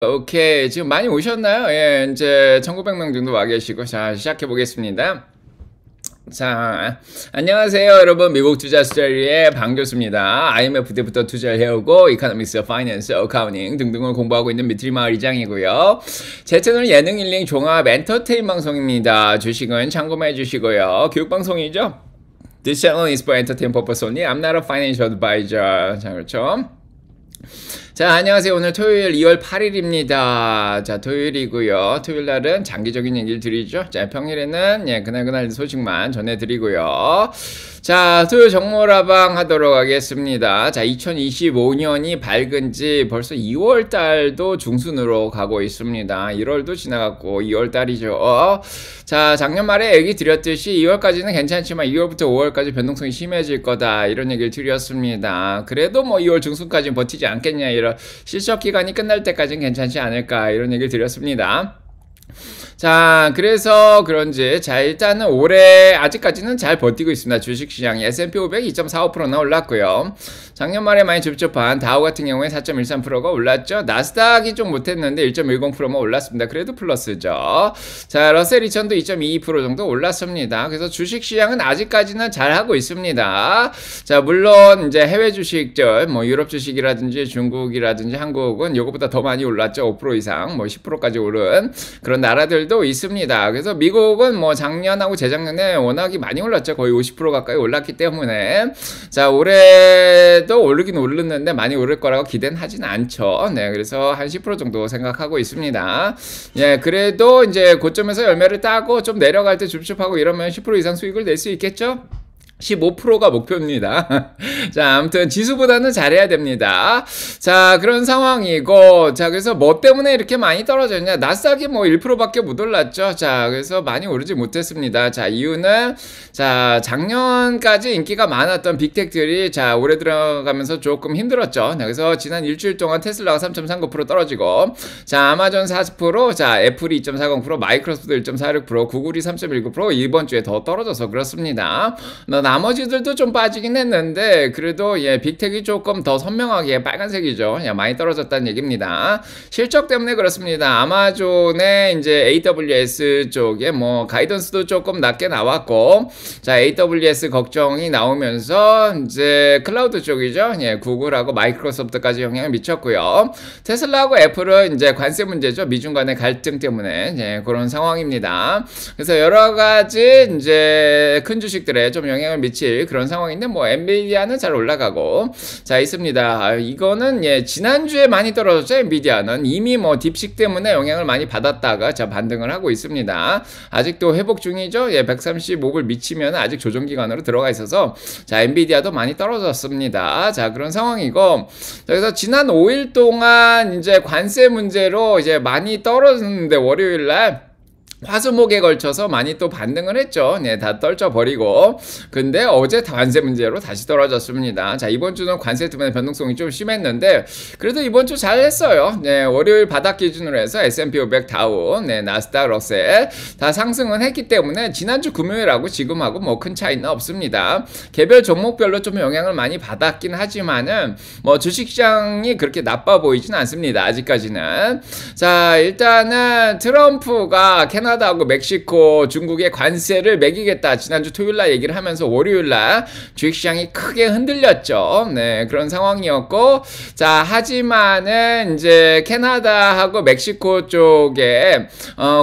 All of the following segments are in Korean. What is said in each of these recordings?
오케이. 지금 많이 오셨나요? 예, 이제 1900명 정도 와 계시고, 자, 시작해 보겠습니다. 자, 안녕하세요, 여러분. 미국 투자 스토리의 방 교수입니다. IMF 때부터 투자를 해오고, 이코노믹스, 파이낸스, 어카운팅 등등을 공부하고 있는 미트리 마을 이장이고요. 제 채널은 예능 힐링 종합 엔터테인 방송입니다. 주식은 참고해 주시고요. 교육 방송이죠? This channel is for entertainment purpose only. I'm not a financial advisor. 자, 그렇죠? 자, 안녕하세요. 오늘 토요일 2월 8일입니다. 자, 토요일이고요. 토요일 날은 장기적인 얘기를 드리죠. 자, 평일에는 그날 소식만 전해드리고요. 자, 토요일 정모라방 하도록 하겠습니다. 자, 2025년이 밝은 지 벌써 2월 달도 중순으로 가고 있습니다. 1월도 지나갔고 2월 달이죠. 자, 작년 말에 얘기 드렸듯이 2월까지는 괜찮지만 2월부터 5월까지 변동성이 심해질 거다, 이런 얘기를 드렸습니다. 그래도 뭐 2월 중순까지는 버티지 않겠냐, 이런 실적 기간이 끝날 때까지는 괜찮지 않을까, 이런 얘기를 드렸습니다. 자, 그래서 그런지, 자, 일단은 올해 아직까지는 잘 버티고 있습니다. 주식시장이 S&P 500 2.45%나 올랐고요. 작년 말에 많이 줍줍한 다우 같은 경우에 4.13%가 올랐죠. 나스닥이 좀 못했는데 1.10%만 올랐습니다. 그래도 플러스죠. 자, 러셀 2000도 2.22% 정도 올랐습니다. 그래서 주식시장은 아직까지는 잘하고 있습니다. 자, 물론 이제 해외 주식들, 뭐 유럽 주식이라든지 중국이라든지 한국은 요거보다 더 많이 올랐죠. 5% 이상, 뭐 10%까지 오른 그런 나라들 도 있습니다. 그래서 미국은 뭐 작년하고 재작년에 워낙이 많이 올랐죠. 거의 50% 가까이 올랐기 때문에, 자, 올해도 오르긴 오르는데 많이 오를 거라고 기대는 하진 않죠. 네, 그래서 한 10% 정도 생각하고 있습니다. 예, 그래도 이제 고점에서 열매를 따고 좀 내려갈 때 줍줍하고 이러면 10% 이상 수익을 낼 수 있겠죠? 15%가 목표입니다. 자, 아무튼 지수보다는 잘해야 됩니다. 자, 그런 상황이고, 자, 그래서 뭐 때문에 이렇게 많이 떨어졌냐? 나스닥이 뭐 1%밖에 못 올랐죠. 자, 그래서 많이 오르지 못했습니다. 자, 이유는, 자, 작년까지 인기가 많았던 빅텍들이, 자, 올해 들어가면서 조금 힘들었죠. 네, 그래서 지난 일주일 동안 테슬라가 3.39% 떨어지고, 자, 아마존 40%, 자, 애플이 2.40%, 마이크로소프트 1.46%, 구글이 3.19%, 이번 주에 더 떨어져서 그렇습니다. 나머지들도 좀 빠지긴 했는데, 그래도 빅텍이 조금 더 선명하게 빨간색이죠. 많이 떨어졌다는 얘기입니다. 실적 때문에 그렇습니다. 아마존의 이제 AWS 쪽에 뭐 가이던스도 조금 낮게 나왔고, 자, AWS 걱정이 나오면서 이제 클라우드 쪽이죠. 구글하고 마이크로소프트까지 영향을 미쳤고요. 테슬라하고 애플은 이제 관세 문제죠. 미중 간의 갈등 때문에 그런 상황입니다. 그래서 여러 가지 이제 큰 주식들에 좀 영향을 미칠 그런 상황인데, 뭐 엔비디아는 잘 올라가고, 자, 있습니다. 이거는 지난주에 많이 떨어졌죠. 엔비디아는 이미 뭐 딥식 때문에 영향을 많이 받았다가 자, 반등을 하고 있습니다. 아직도 회복 중이죠. 135불 미치면 아직 조정 기간으로 들어가 있어서, 자, 엔비디아도 많이 떨어졌습니다. 자, 그런 상황이고, 그래서 지난 5일 동안 이제 관세 문제로 이제 많이 떨어졌는데, 월요일 날 화수목에 걸쳐서 많이 또 반등을 했죠. 네, 다 떨쳐버리고. 근데 어제 관세 문제로 다시 떨어졌습니다. 자, 이번 주는 관세 때문에 변동성이 좀 심했는데, 그래도 이번 주 잘 했어요. 네, 월요일 바닥 기준으로 해서 S&P 500 다우, 네, 나스닥, 러셀 다 상승은 했기 때문에 지난주 금요일하고 지금하고 뭐 큰 차이는 없습니다. 개별 종목별로 좀 영향을 많이 받았긴 하지만은 뭐 주식시장이 그렇게 나빠 보이진 않습니다. 아직까지는. 자, 일단은 트럼프가 캐나다하고 멕시코, 중국의 관세를 매기겠다, 지난주 토요일날 얘기를 하면서 월요일날 주식시장이 크게 흔들렸죠. 네, 그런 상황이었고, 자, 하지만은 이제 캐나다하고 멕시코 쪽에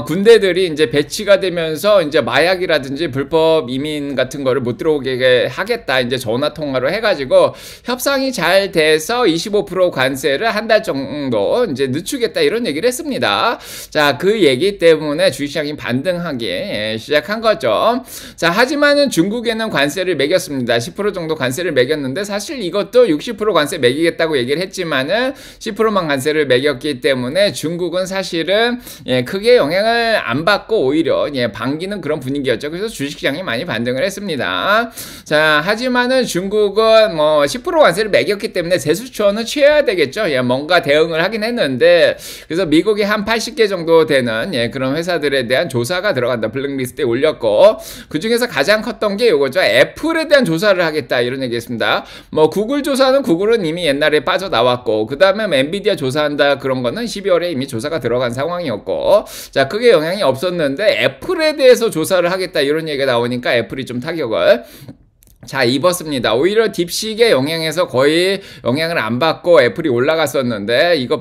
군대들이 이제 배치가 되면서 이제 마약이라든지 불법 이민 같은 거를 못 들어오게 하겠다, 이제 전화 통화로 해가지고 협상이 잘 돼서 25% 관세를 한 달 정도 이제 늦추겠다, 이런 얘기를 했습니다. 자, 그 얘기 때문에 주식시장이 반등하기 시작한 거죠. 자, 하지만은 중국에는 관세를 매겼습니다. 10% 정도 관세를 매겼는데, 사실 이것도 60% 관세 매기겠다고 얘기를 했지만은 10%만 관세를 매겼기 때문에 중국은 사실은 크게 영향을 안 받고 오히려 반기는 그런 분위기였죠. 그래서 주식시장이 많이 반등을 했습니다. 자, 하지만은 중국은 뭐 10% 관세를 매겼기 때문에 세수처는 취해야 되겠죠. 뭔가 대응을 하긴 했는데, 그래서 미국이 한 80개 정도 되는 그런 회사들에 기업들에 대한 조사가 들어간다. 블랙리스트에 올렸고, 그 중에서 가장 컸던 게 요거죠. 애플에 대한 조사를 하겠다 이런 얘기했습니다. 뭐 구글 조사는 구글은 이미 옛날에 빠져나왔고, 그 다음에 엔비디아 조사한다 그런 거는 12월에 이미 조사가 들어간 상황이었고, 자 그게 영향이 없었는데 애플에 대해서 조사를 하겠다 이런 얘기가 나오니까 애플이 좀 타격을 자 입었습니다. 오히려 딥식의 영향에서 거의 영향을 안 받고 애플이 올라갔었는데, 이거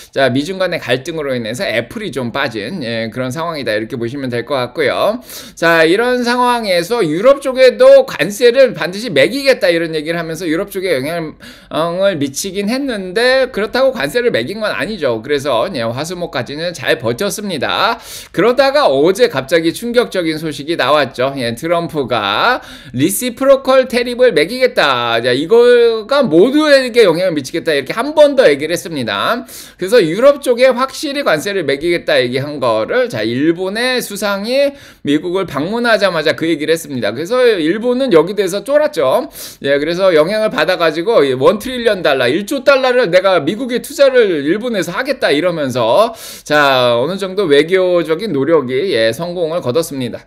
자 미중 간의 갈등으로 인해서 애플이 좀 빠진 그런 상황이다 이렇게 보시면 될 것 같고요. 자 이런 상황에서 유럽 쪽에도 관세를 반드시 매기겠다 이런 얘기를 하면서 유럽 쪽에 영향을 미치긴 했는데, 그렇다고 관세를 매긴 건 아니죠. 그래서 화수목까지는 잘 버텼습니다. 그러다가 어제 갑자기 충격적인 소식이 나왔죠. 트럼프가 리시프로컬 테립을 매기겠다. 자, 이거가 모두에게 영향을 미치겠다. 이렇게 한 번 더 얘기를 했습니다. 그래서 유럽 쪽에 확실히 관세를 매기겠다 얘기한 거를, 자, 일본의 수상이 미국을 방문하자마자 그 얘기를 했습니다. 그래서 일본은 여기 대해서 쫄았죠. 예, 그래서 영향을 받아가지고 1트릴리언 달러, 1조 달러를 내가 미국에 투자를 일본에서 하겠다 이러면서, 자, 어느 정도 외교적인 노력이 성공을 거뒀습니다.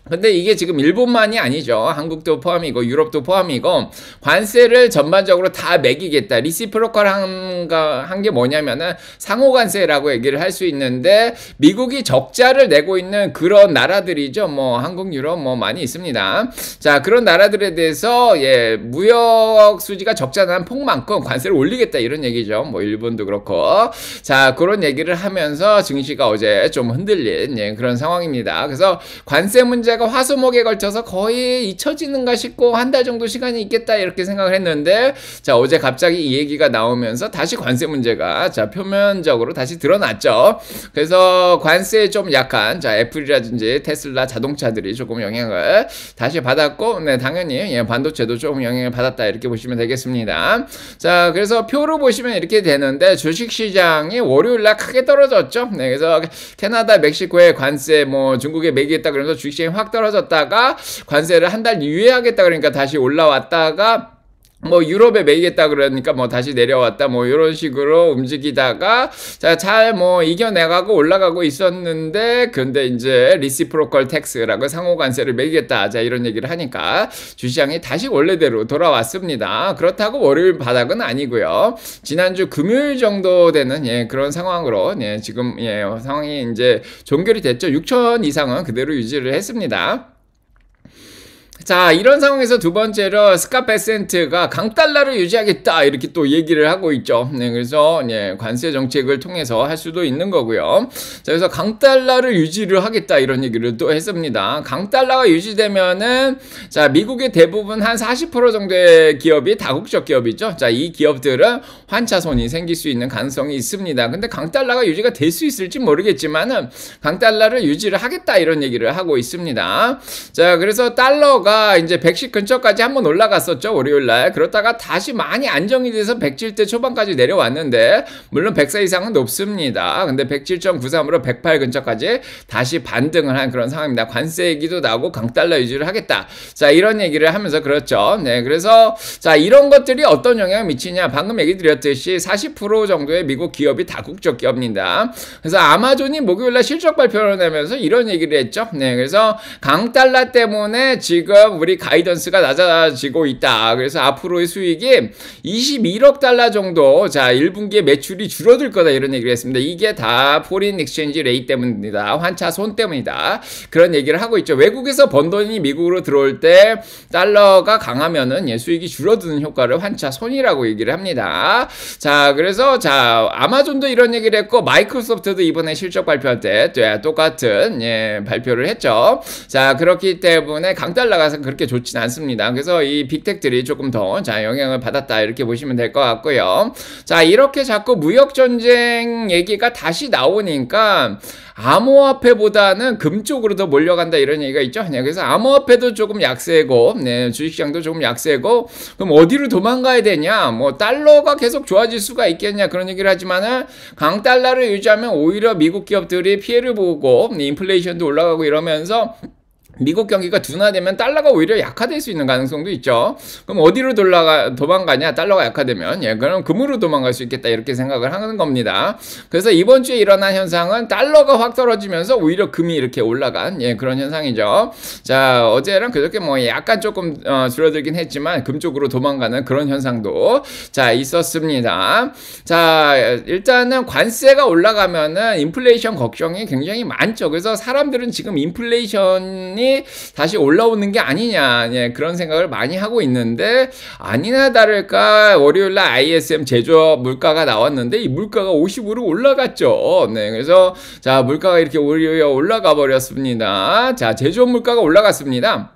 근데 이게 지금 일본만이 아니죠. 한국도 포함이고 유럽도 포함이고, 관세를 전반적으로 다 매기겠다. 리시프로컬 한 게 뭐냐면은 상호관세라고 얘기를 할 수 있는데, 미국이 적자를 내고 있는 그런 나라들이죠. 뭐 한국, 유럽 뭐 많이 있습니다. 자, 그런 나라들에 대해서 무역 수지가 적자 난 폭만큼 관세를 올리겠다 이런 얘기죠. 뭐 일본도 그렇고. 자, 그런 얘기를 하면서 증시가 어제 좀 흔들린 그런 상황입니다. 그래서 관세 문제 화수목에 걸쳐서 거의 잊혀지는가 싶고 한 달 정도 시간이 있겠다 이렇게 생각을 했는데, 자 어제 갑자기 이 얘기가 나오면서 다시 관세 문제가 자 표면적으로 다시 드러났죠. 그래서 관세에 좀 약한 자 애플이라든지 테슬라 자동차들이 조금 영향을 다시 받았고, 네 당연히 반도체도 조금 영향을 받았다 이렇게 보시면 되겠습니다. 자 그래서 표로 보시면 이렇게 되는데, 주식시장이 월요일날 크게 떨어졌죠. 네 그래서 캐나다, 멕시코의 관세 뭐 중국에 매기겠다 그러면서 주식시장이 확 떨어졌다가 관세를 한 달 유예하겠다 그러니까 다시 올라왔다가, 뭐 유럽에 매기겠다 그러니까 뭐 다시 내려왔다 뭐 이런 식으로 움직이다가 자 잘 뭐 이겨내가고 올라가고 있었는데, 근데 이제 리시프로컬 텍스라고 상호관세를 매기겠다 자 이런 얘기를 하니까 주시장이 다시 원래대로 돌아왔습니다. 그렇다고 월요일 바닥은 아니고요. 지난주 금요일 정도 되는 그런 상황으로 지금 상황이 이제 종결이 됐죠. 6천 이상은 그대로 유지를 했습니다. 자 이런 상황에서 두 번째로 스카페센트가 강달러를 유지하겠다 이렇게 또 얘기를 하고 있죠. 그래서 관세 정책을 통해서 할 수도 있는 거고요. 자 그래서 강달러를 유지를 하겠다 이런 얘기를 또 했습니다. 강달러가 유지되면은 자 미국의 대부분 한 40% 정도의 기업이 다국적 기업이죠. 자 이 기업들은 환차손이 생길 수 있는 가능성이 있습니다. 근데 강달러가 유지가 될 수 있을지 모르겠지만은 강달러를 유지를 하겠다 이런 얘기를 하고 있습니다. 자 그래서 달러가 이제 110 근처까지 한번 올라갔었죠. 월요일날. 그렇다가 다시 많이 안정이 돼서 107대 초반까지 내려왔는데, 물론 104 이상은 높습니다. 근데 107.93으로 108 근처까지 다시 반등을 한 그런 상황입니다. 관세 얘기도 나오고 강달러 유지를 하겠다. 자 이런 얘기를 하면서 그렇죠. 네 그래서 자 이런 것들이 어떤 영향을 미치냐, 방금 얘기 드렸듯이 40% 정도의 미국 기업이 다국적 기업입니다. 그래서 아마존이 목요일날 실적 발표를 내면서 이런 얘기를 했죠. 네 그래서 강달러 때문에 지금 우리 가이던스가 낮아지고 있다. 그래서 앞으로의 수익이 21억 달러 정도, 자 1분기에 매출이 줄어들 거다 이런 얘기를 했습니다. 이게 다 포린 익스체인지 레이트 때문입니다. 환차 손 때문이다. 그런 얘기를 하고 있죠. 외국에서 번 돈이 미국으로 들어올 때 달러가 강하면은 수익이 줄어드는 효과를 환차 손이라고 얘기를 합니다. 자 그래서 자 아마존도 이런 얘기를 했고, 마이크로소프트도 이번에 실적 발표할 때 똑같은 발표를 했죠. 자 그렇기 때문에 강달러가 그렇게 좋진 않습니다. 그래서 이 빅텍들이 조금 더 자 영향을 받았다 이렇게 보시면 될 것 같고요. 자 이렇게 자꾸 무역전쟁 얘기가 다시 나오니까 암호화폐보다는 금 쪽으로 더 몰려간다 이런 얘기가 있죠. 그래서 암호화폐도 조금 약세고 주식시장도 조금 약세고, 그럼 어디로 도망가야 되냐, 뭐 달러가 계속 좋아질 수가 있겠냐 그런 얘기를 하지만은 강달러를 유지하면 오히려 미국 기업들이 피해를 보고 인플레이션도 올라가고 이러면서 미국 경기가 둔화되면 달러가 오히려 약화될 수 있는 가능성도 있죠. 그럼 어디로 도망가냐? 달러가 약화되면. 예, 그럼 금으로 도망갈 수 있겠다. 이렇게 생각을 하는 겁니다. 그래서 이번 주에 일어난 현상은 달러가 확 떨어지면서 오히려 금이 이렇게 올라간, 예, 그런 현상이죠. 자, 어제랑 그저께 뭐 약간 조금 줄어들긴 했지만 금 쪽으로 도망가는 그런 현상도 자, 있었습니다. 자, 일단은 관세가 올라가면은 인플레이션 걱정이 굉장히 많죠. 그래서 사람들은 지금 인플레이션이 다시 올라오는 게 아니냐, 예, 그런 생각을 많이 하고 있는데, 아니나 다를까 월요일날 ISM 제조업 물가가 나왔는데 이 물가가 50으로 올라갔죠. 네, 그래서 자, 물가가 이렇게 오히려 올라가 버렸습니다. 자, 제조업 물가가 올라갔습니다.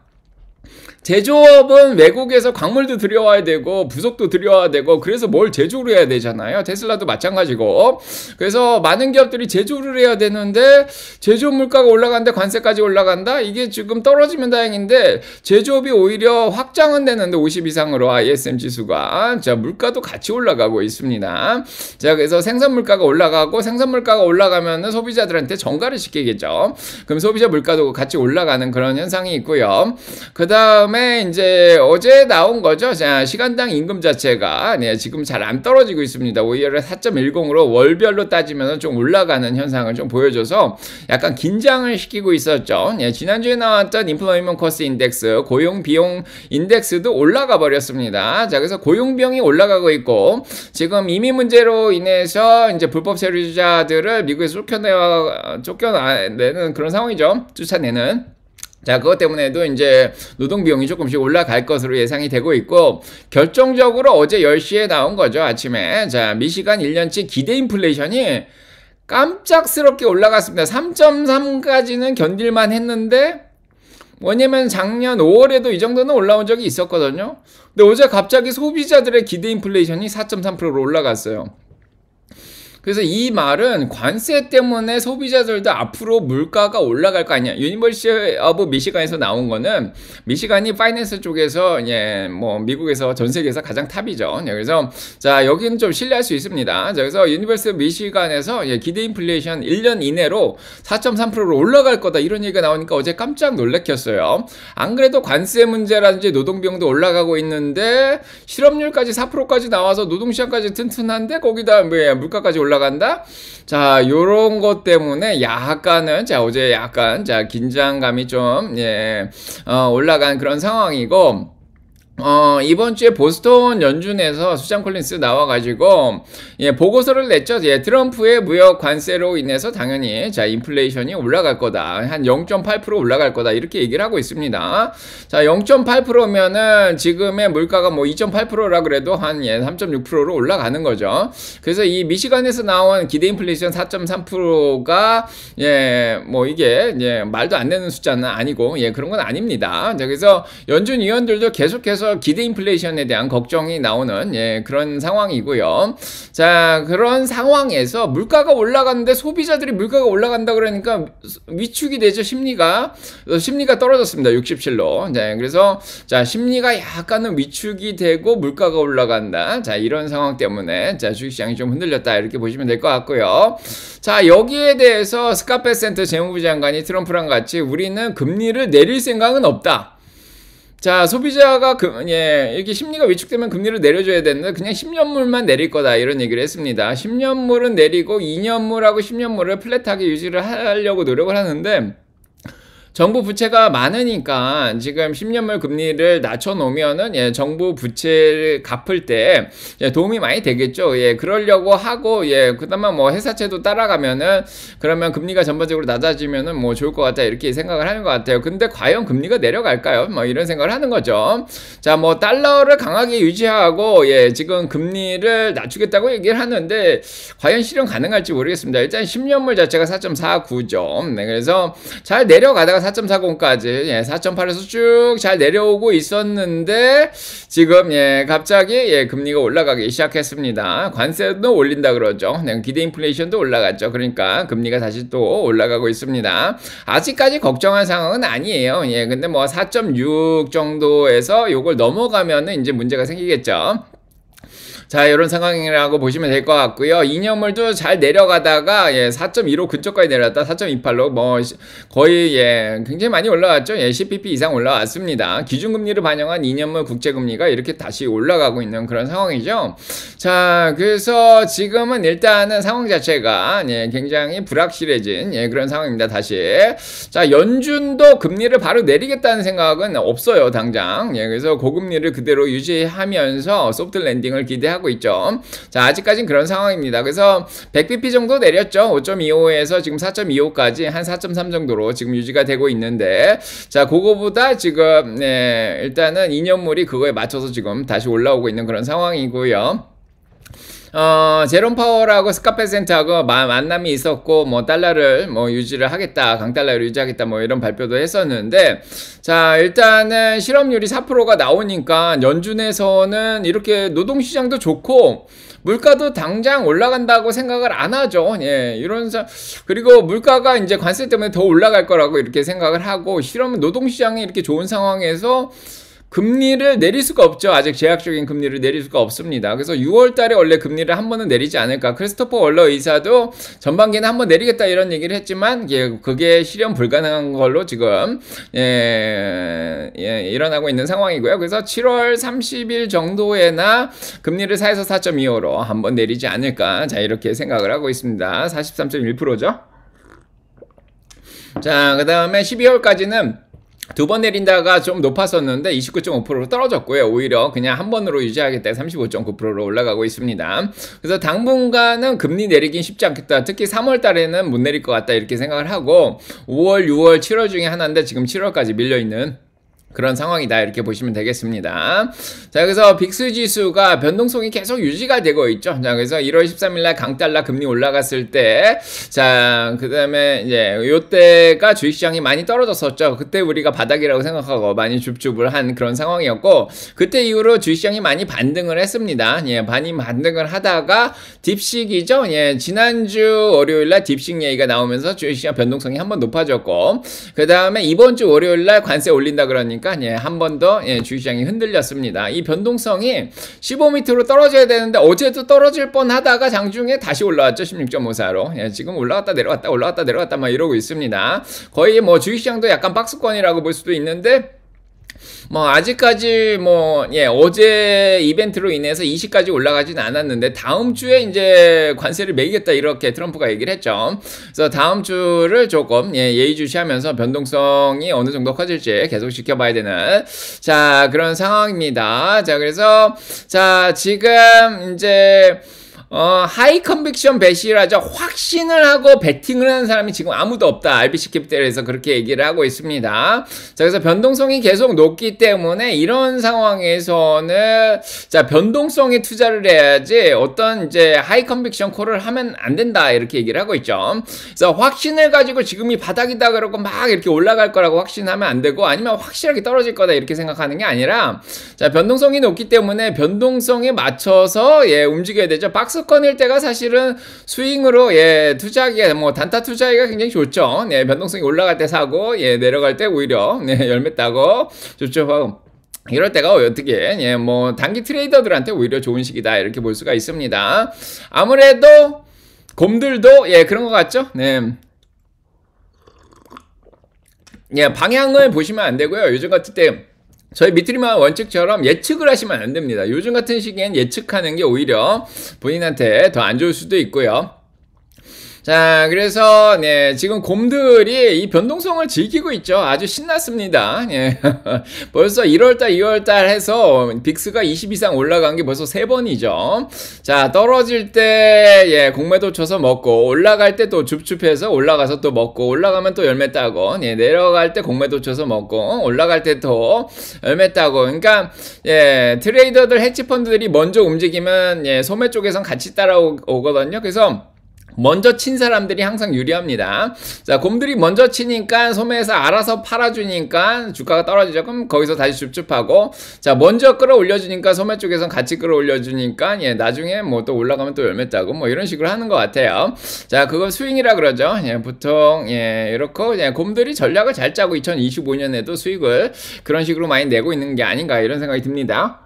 제조업은 외국에서 광물도 들여와야 되고 부속도 들여와야 되고, 그래서 뭘 제조를 해야 되잖아요. 테슬라도 마찬가지고. 그래서 많은 기업들이 제조를 해야 되는데 제조업 물가가 올라간데 관세까지 올라간다? 이게 지금 떨어지면 다행인데 제조업이 오히려 확장은 되는데 50 이상으로 ISM 지수가, 자, 물가도 같이 올라가고 있습니다. 자, 그래서 생산 물가가 올라가고, 생산 물가가 올라가면 소비자들한테 정가를 시키겠죠. 그럼 소비자 물가도 같이 올라가는 그런 현상이 있고요. 그 다음에 이제 어제 나온 거죠. 자, 시간당 임금 자체가, 네, 지금 잘 안 떨어지고 있습니다. 오히려 4.10으로 월별로 따지면 좀 올라가는 현상을 좀 보여줘서 약간 긴장을 시키고 있었죠. 네, 지난주에 나왔던 인플로이먼트 코스트 인덱스, 고용 비용 인덱스도 올라가 버렸습니다. 자, 그래서 고용 비용이 올라가고 있고, 지금 이민 문제로 인해서 이제 불법 세류자들을 미국에서 쫓겨내는 그런 상황이죠. 쫓아내는. 자, 그것 때문에도 이제 노동비용이 조금씩 올라갈 것으로 예상이 되고 있고, 결정적으로 어제 10시에 나온 거죠, 아침에. 자, 미시간 1년치 기대 인플레이션이 깜짝스럽게 올라갔습니다. 3.3까지는 견딜만 했는데, 왜냐면 작년 5월에도 이 정도는 올라온 적이 있었거든요. 근데 어제 갑자기 소비자들의 기대 인플레이션이 4.3%로 올라갔어요. 그래서 이 말은 관세 때문에 소비자들도 앞으로 물가가 올라갈 거 아니야. 유니버시티 오브 미시간에서 나온 거는, 미시간이 파이낸스 쪽에서, 예, 뭐 미국에서 전 세계에서 가장 탑이죠. 예, 그래서 자, 여기는 좀 신뢰할 수 있습니다. 자, 그래서 유니버시티 오브 미시간에서, 예, 기대 인플레이션 1년 이내로 4.3%로 올라갈 거다, 이런 얘기가 나오니까 어제 깜짝 놀랐겠어요. 안 그래도 관세 문제라든지 노동비용도 올라가고 있는데 실업률까지 4%까지 나와서 노동시장까지 튼튼한데 거기다 뭐 물가까지 올라간다? 자, 요런 것 때문에 약간은, 자, 어제 약간, 자, 긴장감이 좀, 예, 올라간 그런 상황이고, 이번 주에 보스턴 연준에서 수잔 콜린스 나와가지고, 예, 보고서를 냈죠. 예, 트럼프의 무역 관세로 인해서 당연히, 자, 인플레이션이 올라갈 거다. 한 0.8% 올라갈 거다. 이렇게 얘기를 하고 있습니다. 자, 0.8%면은 지금의 물가가 뭐 2.8%라 그래도 한, 예, 3.6%로 올라가는 거죠. 그래서 이 미시간에서 나온 기대 인플레이션 4.3%가, 예, 뭐 이게, 예, 말도 안 되는 숫자는 아니고, 예, 그런 건 아닙니다. 자, 그래서 연준 위원들도 계속해서 기대 인플레이션에 대한 걱정이 나오는, 예, 그런 상황이고요. 자, 그런 상황에서 물가가 올라갔는데 소비자들이 물가가 올라간다 그러니까 위축이 되죠. 심리가 떨어졌습니다. 67로. 자, 그래서 자, 심리가 약간은 위축이 되고 물가가 올라간다. 자, 이런 상황 때문에 자, 주식시장이 좀 흔들렸다, 이렇게 보시면 될 것 같고요. 자, 여기에 대해서 스캇 베센트 재무부 장관이 트럼프랑 같이 우리는 금리를 내릴 생각은 없다. 자, 소비자가 예, 이렇게 심리가 위축되면 금리를 내려줘야 되는데 그냥 10년물만 내릴 거다, 이런 얘기를 했습니다. 10년물은 내리고 2년물하고 10년물을 플랫하게 유지를 하려고 노력을 하는데, 정부 부채가 많으니까 지금 10년물 금리를 낮춰놓으면은, 예, 정부 부채를 갚을 때, 예, 도움이 많이 되겠죠. 예, 그러려고 하고, 예, 그다음에 뭐 회사채도 따라가면은, 그러면 금리가 전반적으로 낮아지면은 뭐 좋을 것 같다, 이렇게 생각을 하는 것 같아요. 근데 과연 금리가 내려갈까요? 뭐 이런 생각을 하는 거죠. 자, 뭐 달러를 강하게 유지하고, 예, 지금 금리를 낮추겠다고 얘기를 하는데 과연 실현 가능할지 모르겠습니다. 일단 10년물 자체가 4.49죠. 네, 그래서 잘 내려가다가 4.40까지, 예, 4.8에서 쭉 잘 내려오고 있었는데 지금, 예, 갑자기, 예, 금리가 올라가기 시작했습니다. 관세도 올린다 그러죠. 네, 기대 인플레이션도 올라갔죠. 그러니까 금리가 다시 또 올라가고 있습니다. 아직까지 걱정할 상황은 아니에요. 예, 근데 뭐 4.6 정도에서 요걸 넘어가면은 이제 문제가 생기겠죠. 자, 이런 상황이라고 보시면 될 것 같고요. 2년물도 잘 내려가다가 4.25 근처까지 내려왔다. 4.28로 뭐 거의 굉장히 많이 올라왔죠. 10pp 이상 올라왔습니다. 기준금리를 반영한 2년물 국채금리가 이렇게 다시 올라가고 있는 그런 상황이죠. 자, 그래서 지금은 일단은 상황 자체가 굉장히 불확실해진 그런 상황입니다. 다시. 자, 연준도 금리를 바로 내리겠다는 생각은 없어요, 당장. 그래서 고금리를 그대로 유지하면서 소프트 랜딩을 기대하고 있죠. 자, 아직까지는 그런 상황입니다. 그래서 100bp 정도 내렸죠. 5.25에서 지금 4.25까지 한 4.3 정도로 지금 유지가 되고 있는데, 자, 그거보다 지금 일단은 2년물이 그거에 맞춰서 지금 다시 올라오고 있는 그런 상황이고요. 제롬 파월하고 스캇 베센트하고 만남이 있었고, 뭐, 달러를 유지를 하겠다, 강달러를 유지하겠다, 뭐, 이런 발표도 했었는데, 자, 일단은 실업률이 4%가 나오니까 연준에서는 이렇게 노동시장도 좋고, 물가도 당장 올라간다고 생각을 안 하죠. 그리고 물가가 이제 관세 때문에 더 올라갈 거라고 이렇게 생각을 하고, 노동시장이 이렇게 좋은 상황에서 금리를 내릴 수가 없죠. 아직 제약적인 금리를 내릴 수가 없습니다. 그래서 6월 달에 원래 금리를 한 번은 내리지 않을까. 크리스토퍼 월러 의사도 전반기에는 한 번 내리겠다 이런 얘기를 했지만 그게 실현 불가능한 걸로 지금 일어나고 있는 상황이고요. 그래서 7월 30일 정도에나 금리를 4에서 4.25로 한 번 내리지 않을까. 자, 이렇게 생각을 하고 있습니다. 43.1%죠. 자, 그 다음에 12월까지는 두 번 내린다가 좀 높았었는데 29.5%로 떨어졌고요. 오히려 그냥 한 번으로 유지하겠다 35.9%로 올라가고 있습니다. 그래서 당분간은 금리 내리긴 쉽지 않겠다. 특히 3월 달에는 못 내릴 것 같다 이렇게 생각을 하고 5월, 6월, 7월 중에 하나인데 지금 7월까지 밀려있는 그런 상황이다 이렇게 보시면 되겠습니다. 자, 그래서 빅스 지수가 변동성이 계속 유지가 되고 있죠. 자, 그래서 1월 13일날 강달러 금리 올라갔을 때, 자, 그 다음에 이제 요때가 주식시장이 많이 떨어졌었죠. 그때 우리가 바닥이라고 생각하고 많이 줍줍을 한 그런 상황이었고, 그때 이후로 주식시장이 많이 반등을 했습니다. 많이 반등을 하다가 딥식이죠. 지난주 월요일날 딥식 얘기가 나오면서 주식시장 변동성이 한번 높아졌고, 그 다음에 이번 주 월요일날 관세 올린다 그러니까 한 번 더 주식시장이 흔들렸습니다. 이 변동성이 15m로 떨어져야 되는데 어제도 떨어질 뻔하다가 장중에 다시 올라왔죠. 16.54로. 지금 올라갔다 내려갔다 올라갔다 내려갔다 막 이러고 있습니다. 거의 뭐 주식시장도 약간 박스권이라고 볼 수도 있는데 뭐 아직까지 어제 이벤트로 인해서 20까지 올라가진 않았는데 다음 주에 이제 관세를 매기겠다 이렇게 트럼프가 얘기를 했죠. 그래서 다음 주를 조금 예의주시하면서 변동성이 어느 정도 커질지 계속 지켜봐야 되는 자 그런 상황입니다. 자 그래서 자 지금 이제 하이 컨빅션 배시라죠. 확신을 하고 베팅을 하는 사람이 지금 아무도 없다. RBC 캐피탈에서 그렇게 얘기를 하고 있습니다. 자, 그래서 변동성이 계속 높기 때문에 이런 상황에서는 자, 변동성에 투자를 해야지 어떤 이제 하이 컨빅션 콜을 하면 안 된다. 이렇게 얘기를 하고 있죠. 그래서 확신을 가지고 지금이 바닥이다 그러고 막 이렇게 올라갈 거라고 확신하면 안 되고 아니면 확실하게 떨어질 거다 이렇게 생각하는 게 아니라 자, 변동성이 높기 때문에 변동성에 맞춰서 움직여야 되죠. 박스권일 때가 사실은 스윙으로 투자하기가 단타 투자하기가 굉장히 좋죠. 변동성이 올라갈 때 사고 내려갈 때 오히려 열매 따고 좋죠. 이럴 때가 어떻게 단기 트레이더들한테 오히려 좋은 시기다 이렇게 볼 수가 있습니다. 아무래도 곰들도 그런 것 같죠. 방향을 보시면 안 되고요. 요즘 같은 때 저희 미트리만 원칙처럼 예측을 하시면 안 됩니다. 요즘 같은 시기엔 예측하는 게 오히려 본인한테 더 안 좋을 수도 있고요. 자, 그래서, 지금 곰들이 이 변동성을 즐기고 있죠. 아주 신났습니다. 벌써 1월달, 2월달 해서 빅스가 20 이상 올라간 게 벌써 3번이죠. 자, 떨어질 때, 공매도 쳐서 먹고, 올라갈 때 또 줍줍해서 올라가서 또 먹고, 올라가면 또 열매 따고, 내려갈 때 공매도 쳐서 먹고, 올라갈 때 또 열매 따고. 그러니까, 트레이더들, 헤지펀드들이 먼저 움직이면, 소매 쪽에선 같이 따라오거든요. 그래서, 먼저 친 사람들이 항상 유리합니다. 자, 곰들이 먼저 치니까 소매에서 알아서 팔아주니까 주가가 떨어지죠. 그럼 거기서 다시 줍줍하고 자, 먼저 끌어올려주니까 소매 쪽에선 같이 끌어올려주니까 나중에 또 올라가면 또 열매 따고 이런 식으로 하는 것 같아요. 자, 그걸 스윙이라 그러죠. 보통 이렇게 곰들이 전략을 잘 짜고 2025년에도 수익을 그런 식으로 많이 내고 있는 게 아닌가 이런 생각이 듭니다.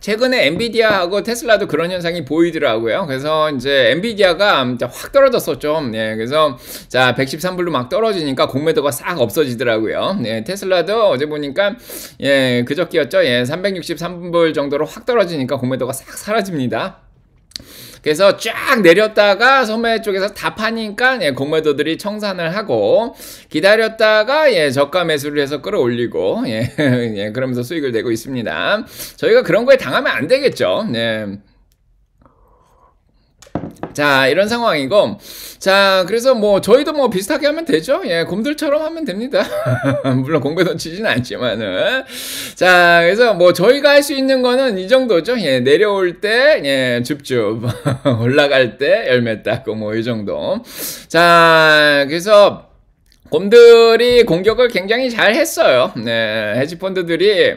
최근에 엔비디아하고 테슬라도 그런 현상이 보이더라고요. 그래서 이제 엔비디아가 확 떨어졌었죠. 예, 그래서 자 113불로 막 떨어지니까 공매도가 싹 없어지더라고요. 예, 테슬라도 어제 보니까 예, 그저께였죠. 예, 363불 정도로 확 떨어지니까 공매도가 싹 사라집니다. 그래서 쫙 내렸다가 소매 쪽에서 다 파니까 예, 공매도들이 청산을 하고 기다렸다가 예, 저가 매수를 해서 끌어올리고 예, 예, 그러면서 수익을 내고 있습니다. 저희가 그런 거에 당하면 안 되겠죠. 예. 자, 이런 상황이고, 자, 그래서 뭐 저희도 뭐 비슷하게 하면 되죠. 예, 곰들처럼 하면 됩니다. 물론 공매도 치지는 않지만은. 자, 그래서 뭐 저희가 할 수 있는 거는 이 정도죠. 예, 내려올 때 예, 줍줍 올라갈 때 열매 따고 뭐 이 정도. 자, 그래서 곰들이 공격을 굉장히 잘 했어요. 네, 헤지펀드들이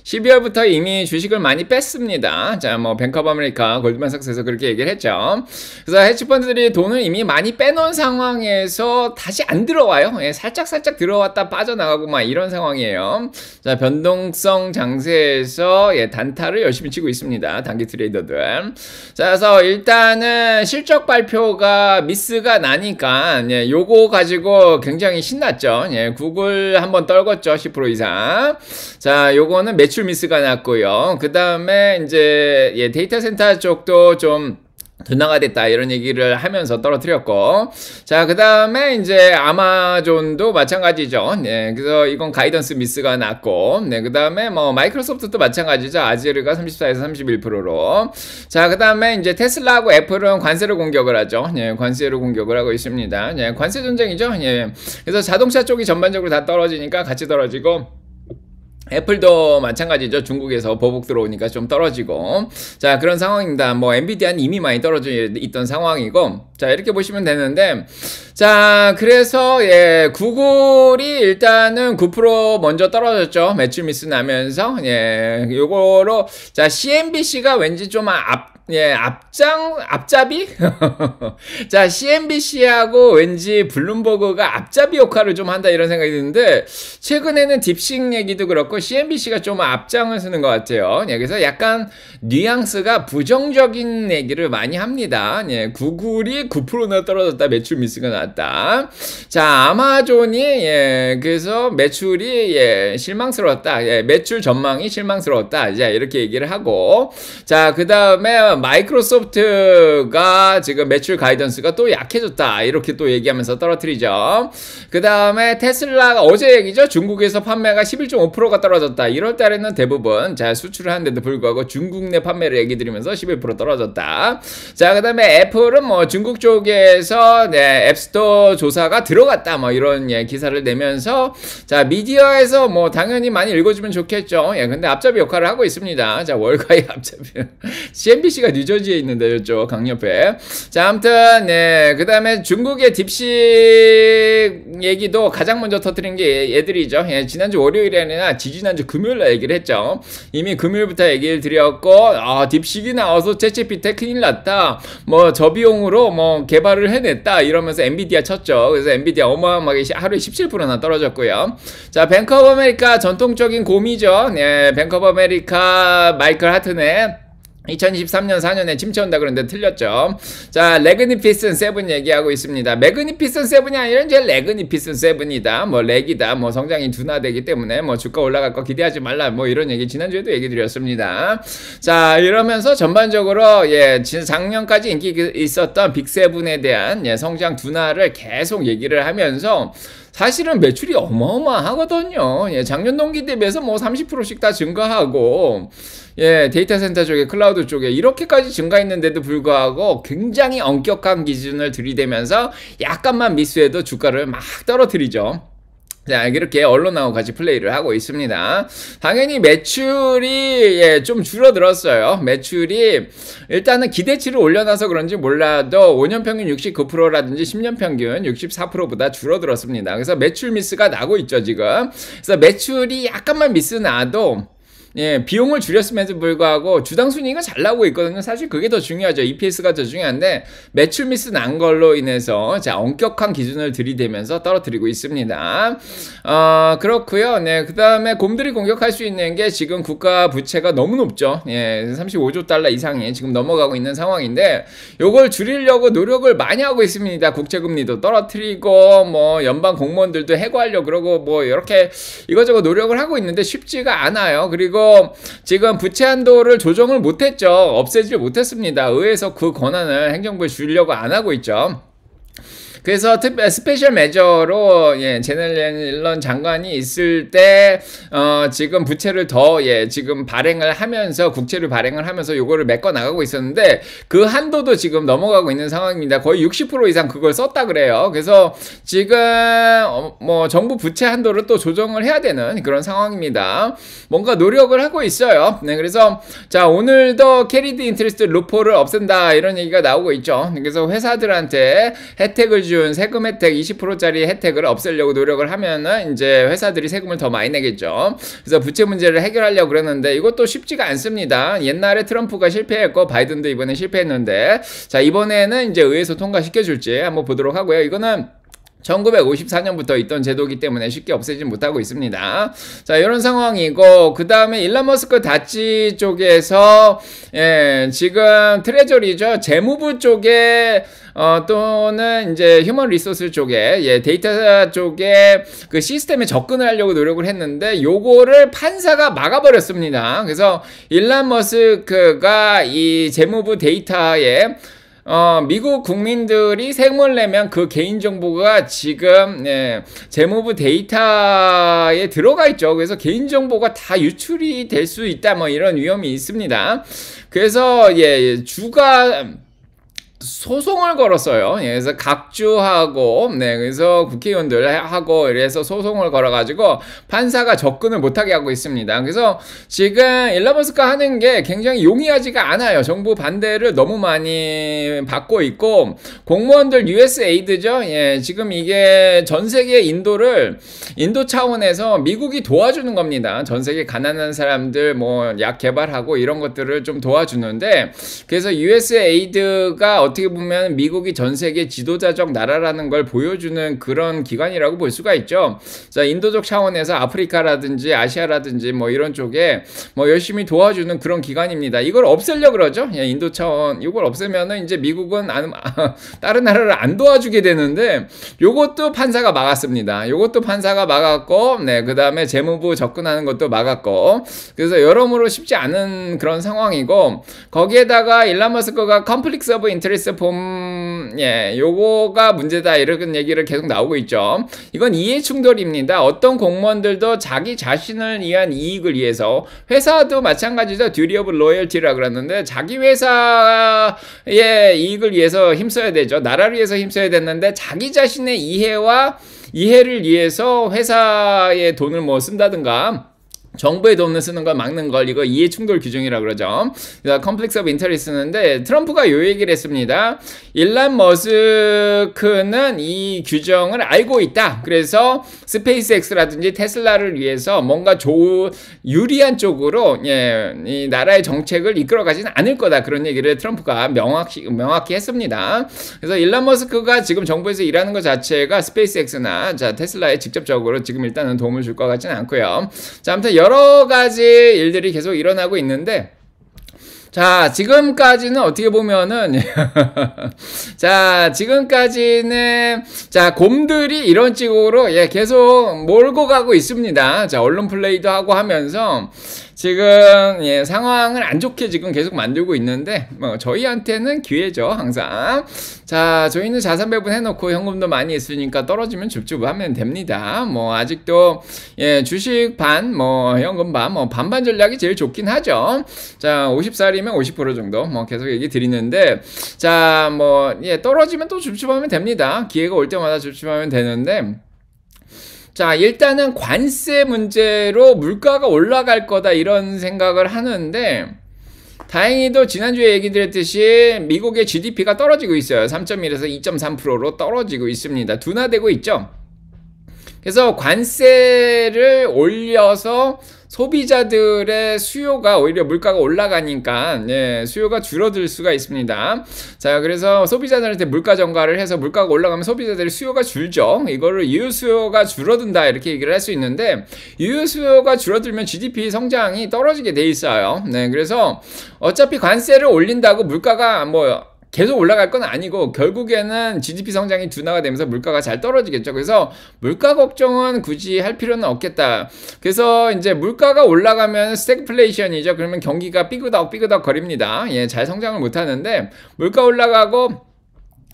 12월부터 이미 주식을 많이 뺐습니다. 자, 뭐 뱅크 오브 아메리카, 골드만삭스에서 그렇게 얘기를 했죠. 그래서 헤지펀드들이 돈을 이미 많이 빼놓은 상황에서 다시 안 들어와요. 예, 살짝 들어왔다 빠져나가고 막 이런 상황이에요. 자, 변동성 장세에서 예, 단타를 열심히 치고 있습니다. 단기 트레이더들. 자, 그래서 일단은 실적 발표가 미스가 나니까 예, 요거 가지고 굉장히 신났죠. 예, 구글 한번 떨궜죠. 10% 이상. 자, 요거는 매출 미스가 났고요. 그 다음에 이제 예, 데이터 센터 쪽도 좀 둔화가 됐다 이런 얘기를 하면서 떨어뜨렸고, 자, 그 다음에 이제 아마존도 마찬가지죠. 네, 그래서 이건 가이던스 미스가 났고, 네, 그 다음에 뭐 마이크로소프트도 마찬가지죠. 아지르가 34에서 31%로. 자, 그 다음에 이제 테슬라하고 애플은 관세로 공격을 하죠. 네, 관세로 공격을 하고 있습니다. 네, 관세 전쟁이죠. 네, 그래서 자동차 쪽이 전반적으로 다 떨어지니까 같이 떨어지고. 애플도 마찬가지죠. 중국에서 보복 들어오니까 좀 떨어지고. 자, 그런 상황입니다. 뭐 엔비디아는 이미 많이 떨어져 있던 상황이고. 자, 이렇게 보시면 되는데, 자, 그래서 예, 구글이 일단은 9% 먼저 떨어졌죠. 매출 미스 나면서. 예, 요거로 자, CNBC가 왠지 좀 예, 앞잡이? 자, CNBC하고 왠지 블룸버그가 앞잡이 역할을 좀 한다 이런 생각이 드는데, 최근에는 딥식 얘기도 그렇고, CNBC가 좀 앞장을 서는 것 같아요. 예, 그래서 약간 뉘앙스가 부정적인 얘기를 많이 합니다. 예, 구글이 9%나 떨어졌다, 매출 미스가 났다. 자, 아마존이, 예, 그래서 매출이, 예, 실망스러웠다. 예, 매출 전망이 실망스러웠다. 자, 이렇게 얘기를 하고, 자, 그 다음에 마이크로소프트가 지금 매출 가이던스가 또 약해졌다 이렇게 또 얘기하면서 떨어뜨리죠. 그 다음에 테슬라가 어제 얘기죠. 중국에서 판매가 11.5%가 떨어졌다. 1월 달에는 대부분 자 수출을 하는데도 불구하고 중국 내 판매를 얘기 드리면서 11% 떨어졌다. 자, 그 다음에 애플은 뭐 중국 쪽에서 네, 앱스토어 조사가 들어갔다 뭐 이런 예, 기사를 내면서 자 미디어에서 뭐 당연히 많이 읽어주면 좋겠죠. 예, 근데 앞잡이 역할을 하고 있습니다. 자, 월가의 앞잡이 CNBC가 뉴저지에 있는데 이쪽 강옆에. 자, 아무튼 네, 그 다음에 중국의 딥식 얘기도 가장 먼저 터뜨린 게 얘들이죠. 예, 지난주 월요일이 아니라 지지난주 금요일날 얘기를 했죠. 이미 금요일부터 얘기를 드렸고 딥식이 나와서 챗GPT 큰일 났다. 뭐 저비용으로 뭐 개발을 해냈다 이러면서 엔비디아 쳤죠. 그래서 엔비디아 어마어마하게 하루에 17%나 떨어졌고요. 자, 뱅크 오브 아메리카 전통적인 곰이죠. 네, 뱅크 오브 아메리카 마이클 하트네 2023년 4년에 침체온다 그런데 틀렸죠. 자, 레그니피슨 7 얘기하고 있습니다. 매그니피슨 7이 아니라 이제 레그니피슨 7이다. 뭐 렉이다. 뭐 성장이 둔화되기 때문에 뭐 주가 올라갈 거 기대하지 말라. 뭐 이런 얘기 지난주에도 얘기 드렸습니다. 자, 이러면서 전반적으로 예, 작년까지 인기 있었던 빅7에 대한 예, 성장 둔화를 계속 얘기를 하면서 사실은 매출이 어마어마하거든요. 예, 작년 동기 대비해서 뭐 30%씩 다 증가하고, 예, 데이터 센터 쪽에, 클라우드 쪽에 이렇게까지 증가했는데도 불구하고 굉장히 엄격한 기준을 들이대면서 약간만 미스해도 주가를 막 떨어뜨리죠. 자, 이렇게 언론하고 같이 플레이를 하고 있습니다. 당연히 매출이 예, 좀 줄어들었어요. 매출이 일단은 기대치를 올려놔서 그런지 몰라도 5년 평균 69%라든지 10년 평균 64%보다 줄어들었습니다. 그래서 매출 미스가 나고 있죠, 지금. 그래서 매출이 약간만 미스 나도 예, 비용을 줄였음에도 불구하고 주당 순이익은 잘 나오고 있거든요. 사실 그게 더 중요하죠. EPS가 더 중요한데 매출 미스 난 걸로 인해서 자, 엄격한 기준을 들이대면서 떨어뜨리고 있습니다. 그렇고요. 네, 그다음에 곰들이 공격할 수 있는 게 지금 국가 부채가 너무 높죠. 예, 35조 달러 이상이 지금 넘어가고 있는 상황인데 요걸 줄이려고 노력을 많이 하고 있습니다. 국채금리도 떨어뜨리고 뭐 연방 공무원들도 해고하려고 그러고 뭐 이렇게 이것저것 노력을 하고 있는데 쉽지가 않아요. 그리고 지금 부채 한도를 조정을 못했죠. 없애지 못했습니다. 의회에서 그 권한을 행정부에 주려고 안 하고 있죠. 그래서 스페셜 메저로 예, 제넷 옐런 장관이 있을 때 지금 부채를 더 지금 발행을 하면서 국채를 발행을 하면서 요거를 메꿔 나가고 있었는데 그 한도도 지금 넘어가고 있는 상황입니다. 거의 60% 이상 그걸 썼다 그래요. 그래서 지금 뭐 정부 부채 한도를 또 조정을 해야 되는 그런 상황입니다. 뭔가 노력을 하고 있어요. 네, 그래서 자, 오늘도 캐리드 인트레스트 루폴을 없앤다 이런 얘기가 나오고 있죠. 그래서 회사들한테 혜택을 준 세금 혜택 20%짜리 혜택을 없애려고 노력을 하면은 이제 회사들이 세금을 더 많이 내겠죠. 그래서 부채 문제를 해결하려고 그러는데 이것도 쉽지가 않습니다. 옛날에 트럼프가 실패했고 바이든도 이번에 실패했는데 자, 이번에는 이제 의회에서 통과시켜줄지 한번 보도록 하고요. 이거는 1954년부터 있던 제도이기 때문에 쉽게 없애지 못하고 있습니다. 자, 이런 상황이고, 그 다음에 일론 머스크 다치 쪽에서, 예, 지금 트레저리죠. 재무부 쪽에, 또는 이제 휴먼 리소스 쪽에, 예, 데이터 쪽에 그 시스템에 접근을 하려고 노력을 했는데, 요거를 판사가 막아버렸습니다. 그래서 일론 머스크가 이 재무부 데이터에 미국 국민들이 세금을 내면 그 개인정보가 지금 재무부 데이터에 들어가 있죠. 그래서 개인정보가 다 유출이 될 수 있다 뭐 이런 위험이 있습니다. 그래서 주가 소송을 걸었어요. 그래서 각주하고, 네, 그래서 국회의원들 하고, 이래서 소송을 걸어가지고 판사가 접근을 못하게 하고 있습니다. 그래서 지금 일론 머스크가 하는 게 굉장히 용이하지가 않아요. 정부 반대를 너무 많이 받고 있고, 공무원들 USAID죠. 예, 지금 이게 전 세계 인도 차원에서 미국이 도와주는 겁니다. 전 세계 가난한 사람들 뭐 약 개발하고 이런 것들을 좀 도와주는데, 그래서 USAID가 어떻게 보면 미국이 전 세계 지도자적 나라라는 걸 보여주는 그런 기관이라고 볼 수가 있죠. 자, 인도적 차원에서 아프리카라든지 아시아라든지 뭐 이런 쪽에 뭐 열심히 도와주는 그런 기관입니다. 이걸 없애려고 그러죠. 예, 인도 차원 이걸 없애면은 이제 미국은 다른 나라를 안 도와주게 되는데 요것도 판사가 막았습니다. 요것도 판사가 막았고, 네, 그 다음에 재무부 접근하는 것도 막았고, 그래서 여러모로 쉽지 않은 그런 상황이고, 거기에다가 일론 머스크가 컴플릭스 오브 인터레스트 폼, 요거가 문제다 이런 얘기를 계속 나오고 있죠. 이건 이해 충돌입니다. 어떤 공무원들도 자기 자신을 위한 이익을 위해서, 회사도 마찬가지죠. 듀티 오브 로열티라 그러는데 자기 회사의 이익을 위해서 힘써야 되죠. 나라를 위해서 힘써야 됐는데 자기 자신의 이해를 위해서 회사의 돈을 뭐 쓴다든가 정부의 돈을 쓰는 걸 막는 걸 이거 이해 충돌 규정이라고 그러죠. 컴플렉스 오브 인터레스트인데 트럼프가 요 얘기를 했습니다. 일론 머스크는 이 규정을 알고 있다. 그래서 스페이스X라든지 테슬라를 위해서 뭔가 유리한 쪽으로 이 나라의 정책을 이끌어가지는 않을 거다. 그런 얘기를 트럼프가 명확히 했습니다. 그래서 일론 머스크가 지금 정부에서 일하는 것 자체가 스페이스X나 테슬라에 직접적으로 지금 일단은 도움을 줄 것 같지는 않고요. 자, 아무튼 여러 가지 일들이 계속 일어나고 있는데, 자, 지금까지는 어떻게 보면은, 자, 지금까지는, 자, 곰들이 이런 쪽으로, 계속 몰고 가고 있습니다. 자, 언론 플레이도 하고 하면서, 지금, 상황을 안 좋게 지금 계속 만들고 있는데, 뭐, 저희한테는 기회죠, 항상. 자, 저희는 자산 배분해놓고 현금도 많이 있으니까 떨어지면 줍줍 하면 됩니다. 뭐, 아직도, 주식 반, 뭐, 현금 반, 뭐, 반반 전략이 제일 좋긴 하죠. 자, 50살이면 50% 정도, 뭐, 계속 얘기 드리는데, 자, 뭐, 떨어지면 또 줍줍하면 됩니다. 기회가 올 때마다 줍줍하면 되는데, 자, 일단은 관세 문제로 물가가 올라갈 거다 이런 생각을 하는데, 다행히도 지난주에 얘기 드렸듯이 미국의 GDP가 떨어지고 있어요. 3.1에서 2.3%로 떨어지고 있습니다. 둔화되고 있죠. 그래서 관세를 올려서 소비자들의 수요가 오히려 물가가 올라가니까 예, 수요가 줄어들 수가 있습니다. 자, 그래서 소비자들한테 물가 전가를 해서 물가가 올라가면 소비자들의 수요가 줄죠. 이거를 유효 수요가 줄어든다 이렇게 얘기를 할 수 있는데, 유효 수요가 줄어들면 GDP 성장이 떨어지게 돼 있어요. 네, 그래서 어차피 관세를 올린다고 물가가 뭐 계속 올라갈 건 아니고 결국에는 GDP 성장이 둔화가 되면서 물가가 잘 떨어지겠죠. 그래서 물가 걱정은 굳이 할 필요는 없겠다. 그래서 이제 물가가 올라가면 스태그플레이션이죠. 그러면 경기가 삐그덕 거립니다. 예, 잘 성장을 못 하는데, 물가 올라가고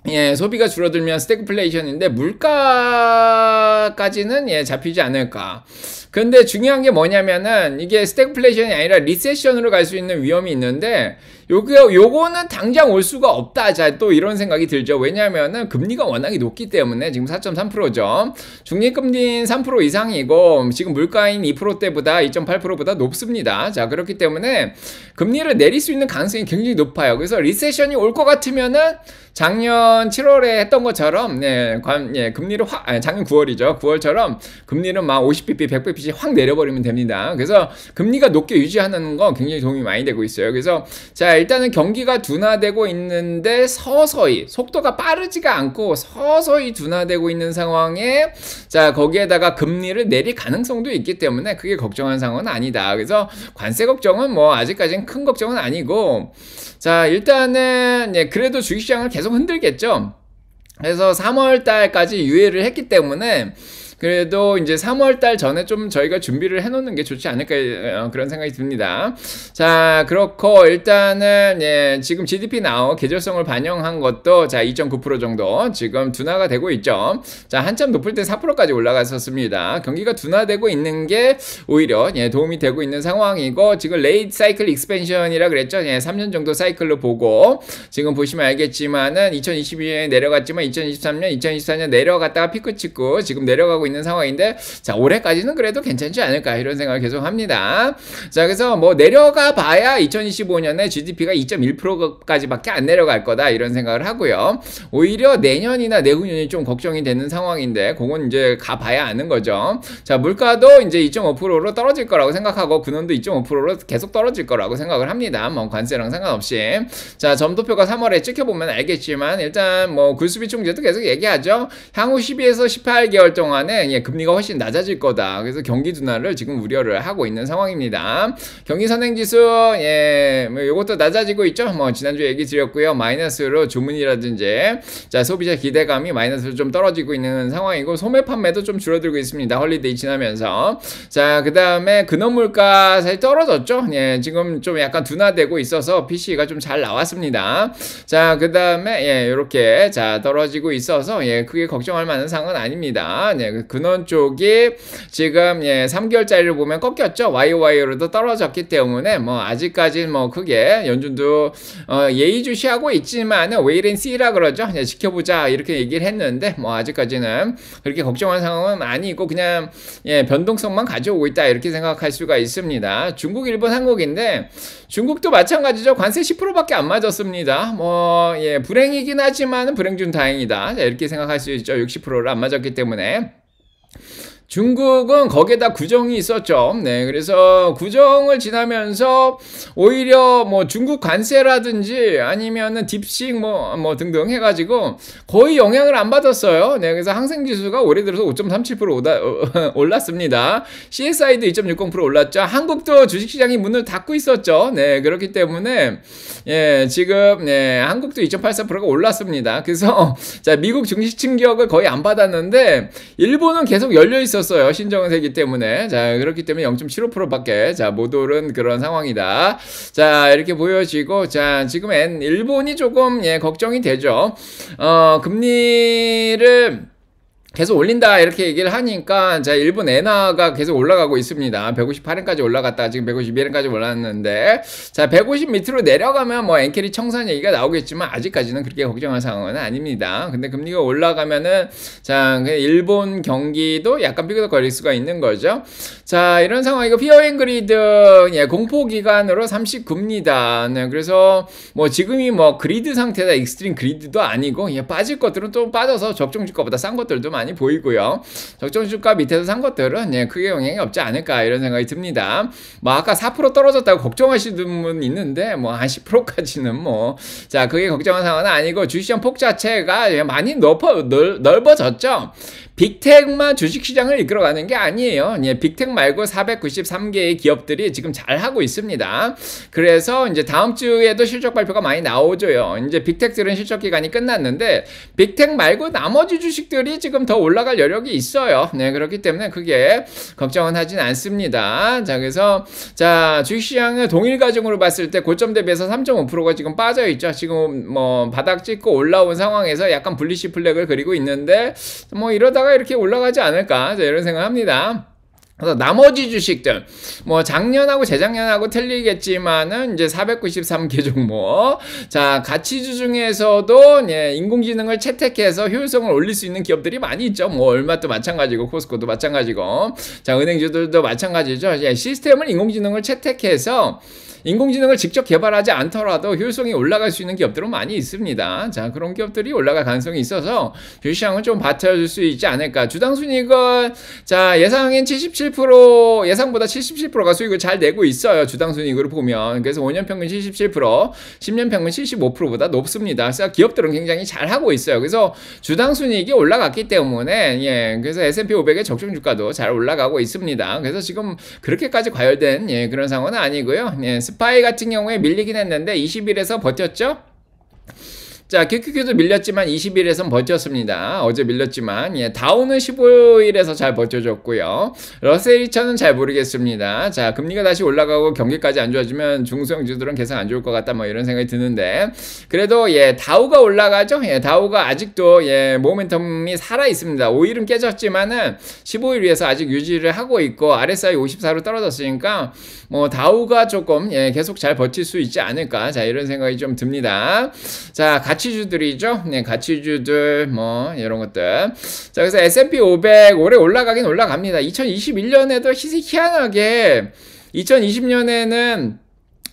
예, 소비가 줄어들면 스태그플레이션인데 물가까지는 예, 잡히지 않을까. 근데 중요한 게 뭐냐면은 이게 스태그플레이션이 아니라 리세션으로 갈 수 있는 위험이 있는데, 요거는 당장 올 수가 없다. 자, 또 이런 생각이 들죠. 왜냐면은 금리가 워낙에 높기 때문에. 지금 4.3%죠. 중립금리는 3% 이상이고 지금 물가인 2%대보다 2.8%보다 높습니다. 자, 그렇기 때문에 금리를 내릴 수 있는 가능성이 굉장히 높아요. 그래서 리세션이 올 것 같으면은 작년 7월에 했던 것처럼 금리를 작년 9월이죠. 9월처럼 금리를 막 50bp, 100bp씩 확 내려버리면 됩니다. 그래서 금리가 높게 유지하는 거 굉장히 도움이 많이 되고 있어요. 그래서 자, 일단은 경기가 둔화되고 있는데 서서히, 속도가 빠르지가 않고 서서히 둔화되고 있는 상황에, 자, 거기에다가 금리를 내릴 가능성도 있기 때문에 크게 걱정한 상황은 아니다. 그래서 관세 걱정은 뭐 아직까지는 큰 걱정은 아니고, 자, 일단은 그래도 주식시장을 계속 흔들겠죠. 그래서 3월 달까지 유예를 했기 때문에 그래도 이제 3월달 전에 좀 저희가 준비를 해놓는 게 좋지 않을까, 그런 생각이 듭니다. 자, 그렇고 일단은 예, 지금 GDP 나오 계절성을 반영한 것도 자 2.9% 정도 지금 둔화가 되고 있죠. 자, 한참 높을 때 4%까지 올라갔었습니다. 경기가 둔화되고 있는 게 오히려 예, 도움이 되고 있는 상황이고, 지금 레이트 사이클 익스펜션이라 그랬죠. 예, 3년 정도 사이클로 보고 지금 보시면 알겠지만은 2022년에 내려갔지만 2023년, 2024년 내려갔다가 피크 찍고 지금 내려가고 있는 상황인데, 자, 올해까지는 그래도 괜찮지 않을까 이런 생각을 계속 합니다. 자, 그래서 뭐 내려가 봐야 2025년에 GDP가 2.1%까지밖에 안 내려갈 거다 이런 생각을 하고요. 오히려 내년이나 내후년이 좀 걱정이 되는 상황인데 그건 이제 가봐야 아는 거죠. 자, 물가도 이제 2.5%로 떨어질 거라고 생각하고 근원도 2.5%로 계속 떨어질 거라고 생각을 합니다. 뭐 관세랑 상관없이. 자, 점도표가 3월에 찍혀보면 알겠지만 일단 뭐 굴수비 총재도 계속 얘기하죠. 향후 12에서 18개월 동안에 예, 금리가 훨씬 낮아질 거다. 그래서 경기 둔화를 지금 우려를 하고 있는 상황입니다. 경기 선행지수 예, 뭐 이것도 낮아지고 있죠. 뭐 지난주에 얘기 드렸고요. 마이너스로 주문이라든지 자, 소비자 기대감이 마이너스로 좀 떨어지고 있는 상황이고, 소매 판매도 좀 줄어들고 있습니다. 헐리데이 지나면서. 자, 그 다음에 근원물가 사실 떨어졌죠. 예, 지금 좀 약간 둔화되고 있어서 PC가 좀 잘 나왔습니다. 자, 그 다음에 예, 이렇게 자 떨어지고 있어서 예, 크게 걱정할 만한 상황은 아닙니다. 예, 근원 쪽이 지금 예, 3개월짜리를 보면 꺾였죠. YOY로도 떨어졌기 때문에 뭐 아직까지는 뭐 크게 연준도 예의주시하고 있지만 wait and see라 그러죠. 예, 지켜보자 이렇게 얘기를 했는데 뭐 아직까지는 그렇게 걱정할 상황은 아니고 그냥 예, 변동성만 가져오고 있다 이렇게 생각할 수가 있습니다. 중국, 일본, 한국인데 중국도 마찬가지죠. 관세 10%밖에 안 맞았습니다. 뭐 예, 불행이긴 하지만 불행 중 다행이다. 자, 이렇게 생각할 수 있죠. 60%를 안 맞았기 때문에. 중국은 거기에다 구정이 있었죠. 네, 그래서 구정을 지나면서 오히려 뭐 중국 관세라든지 아니면은 딥식 뭐 등등 해가지고 거의 영향을 안 받았어요. 네, 그래서 항생지수가 올해 들어서 5.37% 올랐습니다. CSI도 2.60% 올랐죠. 한국도 주식시장이 문을 닫고 있었죠. 네, 그렇기 때문에 예, 지금 네, 한국도 2.84%가 올랐습니다. 그래서 자, 미국 증시 충격을 거의 안 받았는데 일본은 계속 열려 있었어요. 신정세이기 때문에. 자, 그렇기 때문에 0.75%밖에 자, 못 오른 그런 상황이다. 자, 이렇게 보여지고, 자, 지금 일본이 조금 예, 걱정이 되죠. 금리를 계속 올린다 이렇게 얘기를 하니까 자, 일본 엔화가 계속 올라가고 있습니다. 158엔까지 올라갔다가 지금 151엔까지 올랐는데, 자, 150 밑으로 내려가면 뭐 엔캐리 청산 얘기가 나오겠지만 아직까지는 그렇게 걱정할 상황은 아닙니다. 근데 금리가 올라가면은 자, 일본 경기도 약간 삐그덕거릴 수가 있는 거죠. 자, 이런 상황이고 피어앤그리드 예, 공포 기간으로 39입니다. 네, 그래서 뭐 지금이 뭐 그리드 상태다, 익스트림 그리드도 아니고 예, 빠질 것들은 또 빠져서 적정주 거보다 싼 것들도 많이 많이 보이고요. 적정 주가 밑에서 산 것들은 예, 크게 영향이 없지 않을까 이런 생각이 듭니다. 뭐 아까 4% 떨어졌다고 걱정하시는 분 있는데 뭐 한 10%까지는 뭐 자 그게 걱정한 상황은 아니고 주식시장 폭 자체가 많이 넓어졌죠. 빅텍만 주식시장을 이끌어가는 게 아니에요. 예, 빅텍 말고 493개의 기업들이 지금 잘 하고 있습니다. 그래서 이제 다음 주에도 실적 발표가 많이 나오죠. 이제 빅텍들은 실적 기간이 끝났는데 빅텍 말고 나머지 주식들이 지금 더 올라갈 여력이 있어요. 네, 그렇기 때문에 크게 걱정은 하진 않습니다. 자, 그래서 자 주식시장을 동일 가정으로 봤을 때 고점 대비해서 3.5%가 지금 빠져 있죠. 지금 뭐 바닥 찍고 올라온 상황에서 약간 불리시 플렉을 그리고 있는데 뭐 이러다가 이렇게 올라가지 않을까 이런 생각합니다. 그래서 나머지 주식들 뭐 작년하고 재작년하고 틀리겠지만은 이제 493개 종목 자 가치주 중에서도 예, 인공지능을 채택해서 효율성을 올릴 수 있는 기업들이 많이 있죠. 뭐 얼마도 마찬가지고 코스코도 마찬가지고 자 은행주들도 마찬가지죠. 예, 시스템을 인공지능을 채택해서 인공지능을 직접 개발하지 않더라도 효율성이 올라갈 수 있는 기업들은 많이 있습니다. 자, 그런 기업들이 올라갈 가능성이 있어서 주식시장을 좀 받쳐줄 수 있지 않을까. 주당 순이익은 자 예상인 77% 예상보다 77%가 수익을 잘 내고 있어요. 주당 순이익으로 보면. 그래서 5년 평균 77%, 10년 평균 75%보다 높습니다. 그래서 기업들은 굉장히 잘 하고 있어요. 그래서 주당 순이익이 올라갔기 때문에 예, 그래서 S&P 500의 적정 주가도 잘 올라가고 있습니다. 그래서 지금 그렇게까지 과열된 예, 그런 상황은 아니고요. 예, 스파이 같은 경우에 밀리긴 했는데 20일에서 버텼죠? 자, QQQ도 밀렸지만 20일에선 버텼습니다. 어제 밀렸지만 예, 다우는 15일에서 잘 버텨줬고요. 러셀 2000은 잘 모르겠습니다. 자, 금리가 다시 올라가고 경기까지 안 좋아지면 중소형주들은 계속 안 좋을 것 같다 뭐 이런 생각이 드는데 그래도 예, 다우가 올라가죠. 예, 다우가 아직도 예, 모멘텀이 살아 있습니다. 5일은 깨졌지만은 15일 위에서 아직 유지를 하고 있고 RSI 54로 떨어졌으니까 뭐 다우가 조금 예, 계속 잘 버틸 수 있지 않을까. 자, 이런 생각이 좀 듭니다. 자, 가치주들이죠. 네, 가치주들 뭐 이런 것들. 자, 그래서 S&P 500 올해 올라가긴 올라갑니다. 2021년에도 희한하게 2020년에는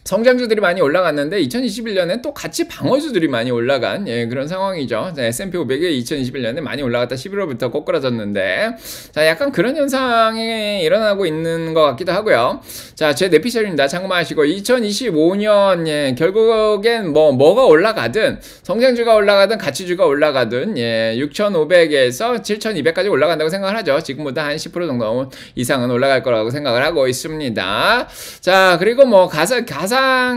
성장주들이 많이 올라갔는데 2021년엔 또 같이 방어주들이 많이 올라간 예, 그런 상황이죠. 자, S&P 500이 2021년에 많이 올라갔다 11월부터 꼬꾸라졌는데 자, 약간 그런 현상이 일어나고 있는 것 같기도 하고요. 자, 제 내피셜입니다. 참고하시고 2025년 예, 결국엔 뭐가 올라가든 성장주가 올라가든 가치주가 올라가든 예, 6,500에서 7,200까지 올라간다고 생각을 하죠. 지금보다 한 10% 정도 이상은 올라갈 거라고 생각을 하고 있습니다. 자, 그리고 뭐 가상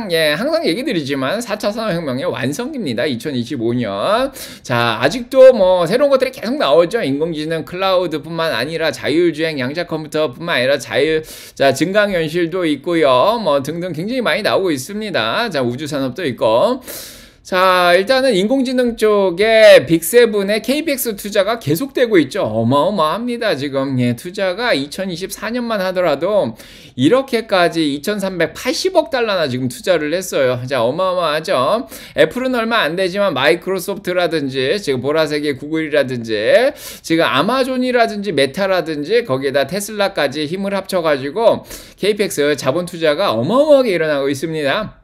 예, 항상 얘기 드리지만 4차 산업혁명의 완성입니다. 2025년. 자, 아직도 뭐 새로운 것들이 계속 나오죠. 인공지능, 클라우드뿐만 아니라 자율주행, 양자 컴퓨터뿐만 아니라 자, 증강현실도 있고요. 뭐 등등 굉장히 많이 나오고 있습니다. 자, 우주산업도 있고. 자, 일단은 인공지능 쪽에 빅세븐의 KPX 투자가 계속되고 있죠. 어마어마합니다. 지금 예, 투자가 2024년만 하더라도 이렇게까지 2380억 달러나 지금 투자를 했어요. 자, 어마어마하죠. 애플은 얼마 안 되지만 마이크로소프트라든지 지금 보라색의 구글이라든지 지금 아마존이라든지 메타라든지 거기에다 테슬라까지 힘을 합쳐가지고 KPX 자본 투자가 어마어마하게 일어나고 있습니다.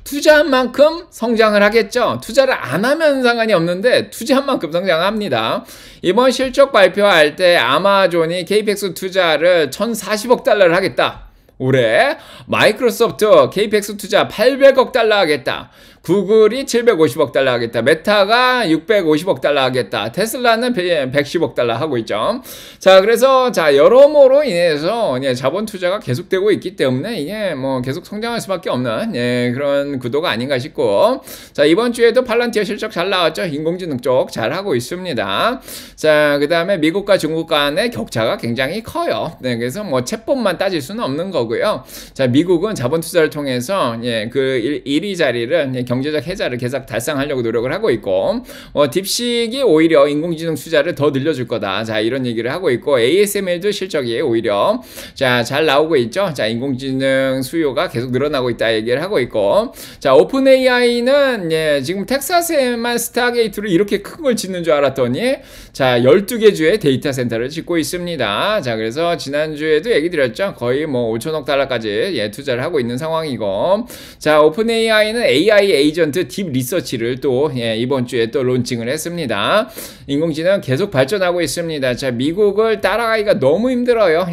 투자한 만큼 성장을 하겠죠. 투자를 안 하면 상관이 없는데 투자한 만큼 성장합니다. 이번 실적 발표할 때 아마존이 KPX 투자를 1040억 달러를 하겠다. 올해 마이크로소프트 KPX 투자 800억 달러 하겠다. 구글이 750억 달러 하겠다. 메타가 650억 달러 하겠다. 테슬라는 110억 달러 하고 있죠. 자, 그래서 자, 여러모로 인해서 예, 자본 투자가 계속되고 있기 때문에 이게 뭐 계속 성장할 수밖에 없는 예, 그런 구도가 아닌가 싶고. 자, 이번 주에도 팔란티어 실적 잘 나왔죠. 인공지능 쪽 잘 하고 있습니다. 자, 그다음에 미국과 중국 간의 격차가 굉장히 커요. 네, 그래서 뭐 채법만 따질 수는 없는 거고요. 자, 미국은 자본 투자를 통해서 예, 그 1위 자리를 예, 경제적 해자를 계속 달성하려고 노력을 하고 있고 딥식이 오히려 인공지능 투자를 더 늘려줄 거다. 자, 이런 얘기를 하고 있고 ASML도 실적이 오히려 자, 잘 나오고 있죠. 자, 인공지능 수요가 계속 늘어나고 있다 얘기를 하고 있고 자, 오픈 AI는 예, 지금 텍사스에만 스타게이트를 이렇게 큰 걸 짓는 줄 알았더니 자, 12개 주의 데이터 센터를 짓고 있습니다. 자, 그래서 지난주에도 얘기 드렸죠. 거의 뭐 5천억 달러까지 예, 투자를 하고 있는 상황이고 자, 오픈 AI는 AI 에이전트 딥 리서치를 또 이번 주에 또 론칭을 했습니다. 인공지능 계속 발전하고 있습니다. 자, 미국을 따라가기가 너무 힘들어요.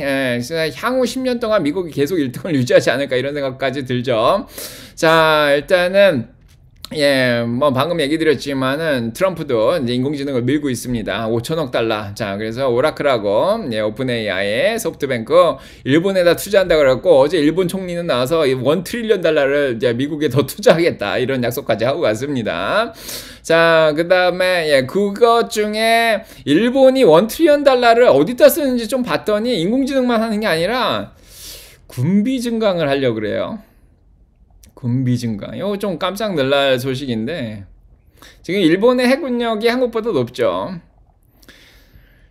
향후 10년 동안 미국이 계속 1등을 유지하지 않을까 이런 생각까지 들죠. 자, 일단은 뭐 방금 얘기 드렸지만은 트럼프도 이제 인공지능을 밀고 있습니다. 5천억 달러. 자, 그래서 오라클하고 오픈 AI, 소프트뱅크 일본에다 투자한다 그랬고, 어제 일본 총리는 나와서 1 트릴리언 달러를 이제 미국에 더 투자하겠다 이런 약속까지 하고 갔습니다. 자, 그 다음에 그것 중에 일본이 1 트릴리언 달러를 어디다 쓰는지 좀 봤더니 인공지능만 하는 게 아니라 군비 증강을 하려고 그래요. 군비 증강. 이거 좀 깜짝 놀랄 소식인데, 지금 일본의 해군력이 한국보다 높죠.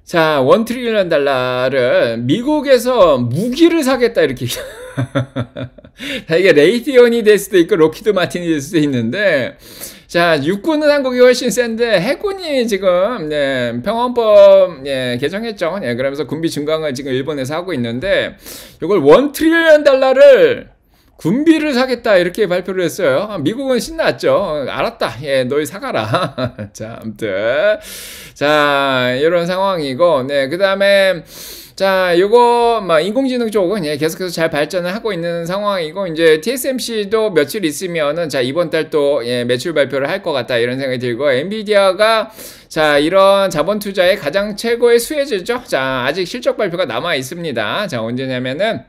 자, 1 트릴리언 달러를 미국에서 무기를 사겠다 이렇게. 자, 이게 레이디언이 될 수도 있고 로키드 마틴이 될 수도 있는데, 자, 육군은 한국이 훨씬 센데 해군이 지금 평원법 개정했죠. 그러면서 군비 증강을 지금 일본에서 하고 있는데, 이걸 1 트릴리언 달러를 군비를 사겠다 이렇게 발표를 했어요. 미국은 신났죠. 알았다. 너희 사가라. 자, 아무튼 자, 이런 상황이고, 그 다음에 자, 요거 인공지능 쪽은 계속해서 잘 발전을 하고 있는 상황이고, 이제 TSMC도 며칠 있으면은 자, 이번 달 또 매출 발표를 할 것 같다 이런 생각이 들고, 엔비디아가 자, 이런 자본 투자의 가장 최고의 수혜주죠. 자, 아직 실적 발표가 남아 있습니다. 자, 언제냐면은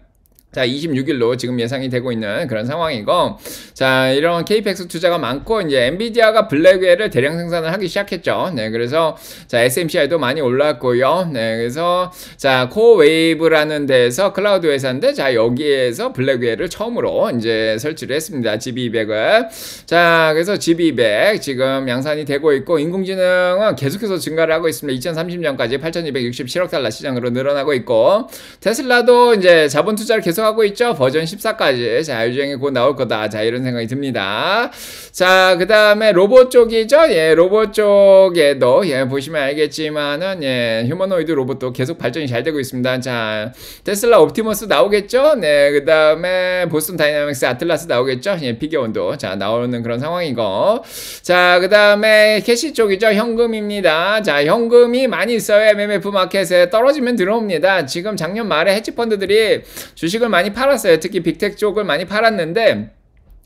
자, 26일로 지금 예상이 되고 있는 그런 상황이고, 자, 이런 KPX 투자가 많고, 이제 엔비디아가 블랙웨어를 대량 생산을 하기 시작했죠. 그래서 자, SMCI도 많이 올랐고요. 그래서 자, 코어웨이브라는 데에서 클라우드 회사인데, 자, 여기에서 블랙웨어를 처음으로 이제 설치를 했습니다. GB200을. 자, 그래서 GB200 지금 양산이 되고 있고, 인공지능은 계속해서 증가를 하고 있습니다. 2030년까지 8,267억 달러 시장으로 늘어나고 있고, 테슬라도 이제 자본 투자를 계속 하고 있죠. 버전 14까지 자율주행이 곧 나올 거다. 자, 이런 생각이 듭니다. 자, 그 다음에 로봇 쪽이죠. 로봇 쪽에도 보시면 알겠지만은 휴머노이드 로봇도 계속 발전이 잘 되고 있습니다. 자, 테슬라 옵티머스 나오겠죠. 그 다음에 보스턴 다이나믹스 아틀라스 나오겠죠. 피겨온도 자, 나오는 그런 상황이고, 자, 그 다음에 캐시 쪽이죠. 현금입니다. 자, 현금이 많이 있어요. MMF 마켓에. 떨어지면 들어옵니다. 지금 작년 말에 헤지펀드들이 주식을 많이 팔았어요. 특히 빅텍 쪽을 많이 팔았는데,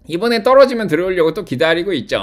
이번에 떨어지면 들어오려고 또 기다리고 있죠.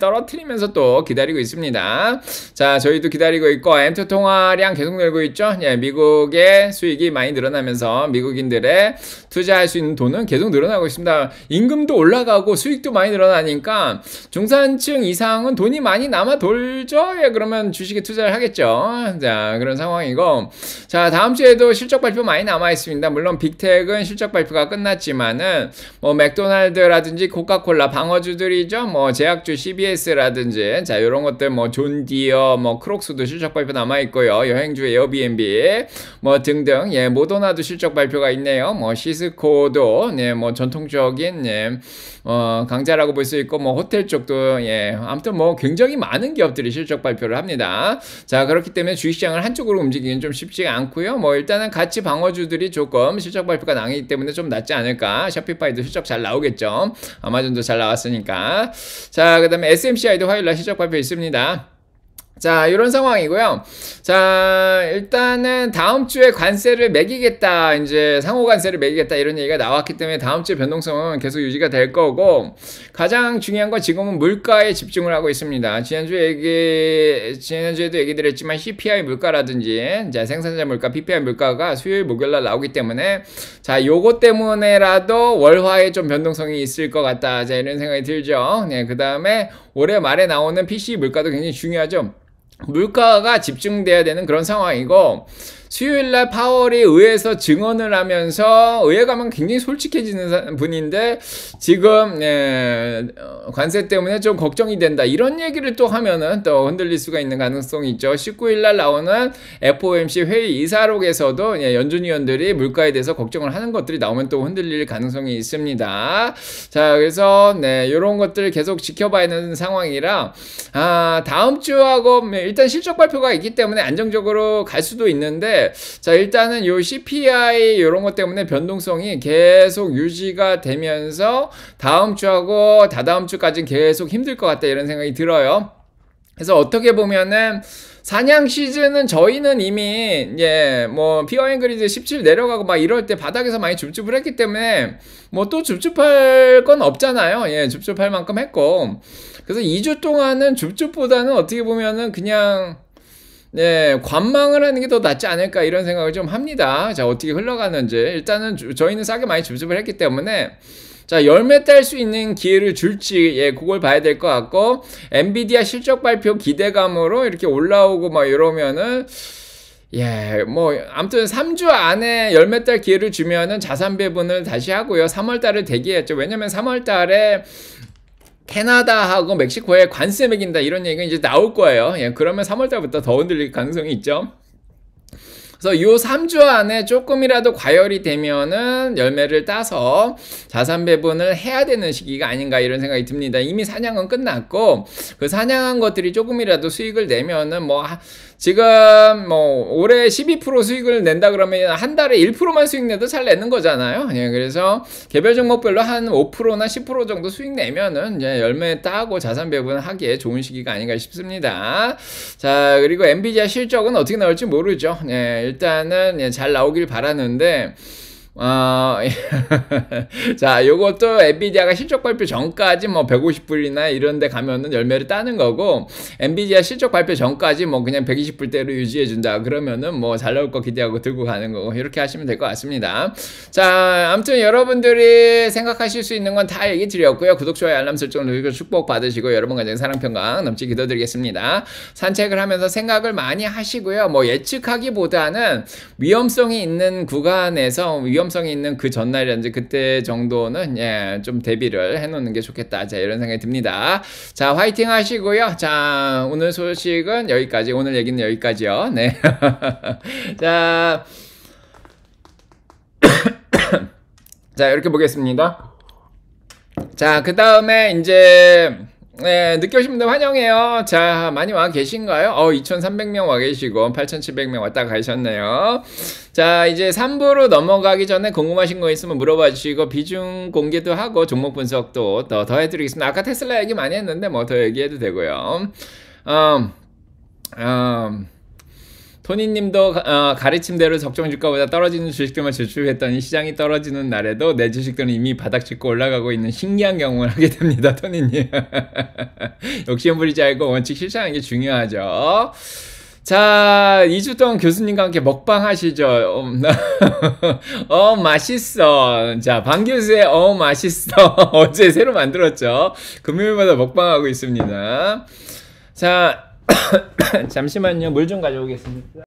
떨어뜨리면서 또 기다리고 있습니다. 자, 저희도 기다리고 있고, 엔터 통화량 계속 늘고 있죠. 미국의 수익이 많이 늘어나면서 미국인들의 투자할 수 있는 돈은 계속 늘어나고 있습니다. 임금도 올라가고 수익도 많이 늘어나니까 중산층 이상은 돈이 많이 남아 돌죠. 그러면 주식에 투자를 하겠죠. 자, 그런 상황이고, 자, 다음 주에도 실적 발표 많이 남아 있습니다. 물론 빅텍은 실적 발표가 끝났지만은 뭐 맥도날드라든지 코카콜라 방어주들이죠. 뭐 제약주 CBS라든지 자, 요런 것들 뭐 존디어 뭐 크록스도 실적 발표 남아 있고요. 여행주 에어비앤비 뭐 등등 모더나도 실적 발표가 있네요. 뭐 시스코도 뭐 전통적인 강자라고 볼 수 있고, 뭐 호텔 쪽도 아무튼 뭐 굉장히 많은 기업들이 실적 발표를 합니다. 자, 그렇기 때문에 주식시장을 한쪽으로 움직이긴 좀 쉽지가 않고요. 뭐 일단은 같이 방어주들이 조금 실적 발표가 나기 때문에 좀 낫지 않을까. 셔피파이도 실적 잘 나오겠죠. 아마존도 잘 나왔으니까. 자, 그 다음에 SMCI도 화요일날 실적 발표 있습니다. 자, 이런 상황이고요. 자, 일단은 다음 주에 관세를 매기겠다, 이제 상호 관세를 매기겠다 이런 얘기가 나왔기 때문에 다음 주에 변동성은 계속 유지가 될 거고, 가장 중요한 건 지금은 물가에 집중을 하고 있습니다. 지난주에도 얘기 드렸지만 CPI 물가라든지 자, 생산자 물가, PPI 물가가 수요일 목요일날 나오기 때문에 자, 요거 때문에라도 월화에 좀 변동성이 있을 것 같다. 자, 이런 생각이 들죠. 그 다음에 올해 말에 나오는 PC 물가도 굉장히 중요하죠. 물가가 집중돼야 되는 그런 상황이고, 수요일날 파월이 의회에서 증언을 하면서, 의회 가면 굉장히 솔직해지는 분인데 지금 관세 때문에 좀 걱정이 된다 이런 얘기를 또 하면은 또 흔들릴 수가 있는 가능성이 있죠. 19일날 나오는 FOMC 회의 이사록에서도 연준위원들이 물가에 대해서 걱정을 하는 것들이 나오면 또 흔들릴 가능성이 있습니다. 자, 그래서 이런 것들을 계속 지켜봐야 하는 상황이라, 다음 주하고 일단 실적 발표가 있기 때문에 안정적으로 갈 수도 있는데, 있는데, 자, 일단은 요 CPI 요런 것 때문에 변동성이 계속 유지가 되면서 다음 주하고 다다음 주까지는 계속 힘들 것 같다 이런 생각이 들어요. 그래서 어떻게 보면은 사냥 시즌은 저희는 이미 뭐 피어앵그리드 17 내려가고 막 이럴 때 바닥에서 많이 줍줍을 했기 때문에 뭐 또 줍줍할 건 없잖아요. 줍줍할 만큼 했고, 그래서 2주 동안은 줍줍보다는 어떻게 보면은 그냥 관망을 하는 게 더 낫지 않을까 이런 생각을 좀 합니다. 자, 어떻게 흘러가는지. 일단은 저희는 싸게 많이 줍줍을 했기 때문에, 자, 열매 딸 수 있는 기회를 줄지, 그걸 봐야 될 것 같고, 엔비디아 실적 발표 기대감으로 이렇게 올라오고 막 이러면은, 뭐, 아무튼 3주 안에 열매 딸 기회를 주면은 자산 배분을 다시 하고요. 3월 달을 대기했죠. 왜냐면 3월 달에 캐나다하고 멕시코에 관세 매긴다 이런 얘기가 이제 나올 거예요. 그러면 3월 달부터 더 흔들릴 가능성이 있죠. 그래서 요 3주 안에 조금이라도 과열이 되면은 열매를 따서 자산 배분을 해야 되는 시기가 아닌가 이런 생각이 듭니다. 이미 사냥은 끝났고, 그 사냥한 것들이 조금이라도 수익을 내면은 뭐 지금 뭐 올해 12% 수익을 낸다 그러면 한 달에 1%만 수익 내도 잘 내는 거잖아요. 그래서 개별 종목별로 한 5%나 10% 정도 수익 내면은 열매 따고 자산 배분을 하기에 좋은 시기가 아닌가 싶습니다. 자, 그리고 엔비디아 실적은 어떻게 나올지 모르죠. 일단은 잘 나오길 바라는데, 자, 요것도 엔비디아가 실적 발표 전까지 뭐 150불이나 이런 데 가면은 열매를 따는 거고, 엔비디아 실적 발표 전까지 뭐 그냥 120불대로 유지해준다 그러면은 뭐 잘 나올 거 기대하고 들고 가는 거고, 이렇게 하시면 될 것 같습니다. 자, 아무튼 여러분들이 생각하실 수 있는 건 다 얘기 드렸고요. 구독, 좋아요, 알람 설정 누르고 축복 받으시고 여러분 가정 사랑 평강 넘치게 기도드리겠습니다. 산책을 하면서 생각을 많이 하시고요. 뭐 예측하기보다는 위험성이 있는 구간에서 위험성이 있는 그 전날이라든지 그때 정도는 좀 대비를 해놓는 게 좋겠다. 자, 이런 생각이 듭니다. 자, 화이팅 하시고요. 자, 오늘 소식은 여기까지, 오늘 얘기는 여기까지요. 네. 자, 자, 이렇게 보겠습니다. 자, 그 다음에 이제 늦게 오신 분들 환영해요. 자, 많이 와 계신가요? 2,300명 와 계시고 8,700명 왔다 가셨네요. 자, 이제 3부로 넘어가기 전에 궁금하신 거 있으면 물어봐 주시고, 비중 공개도 하고 종목 분석도 더 해드리겠습니다. 아까 테슬라 얘기 많이 했는데 뭐 더 얘기해도 되고요. 토니님도 가르침대로 적정 주가보다 떨어지는 주식들만 주축했더니 시장이 떨어지는 날에도 내 주식들은 이미 바닥 짚고 올라가고 있는 신기한 경험을 하게 됩니다. 토니님. 욕심 부리지 말고 원칙 실천하는 게 중요하죠. 자, 2주 동안 교수님과 함께 먹방 하시죠. 맛있어. 자, 방 교수의 맛있어. 어제 새로 만들었죠. 금요일마다 먹방하고 있습니다. 자, 잠시만요. 물 좀 가져오겠습니다.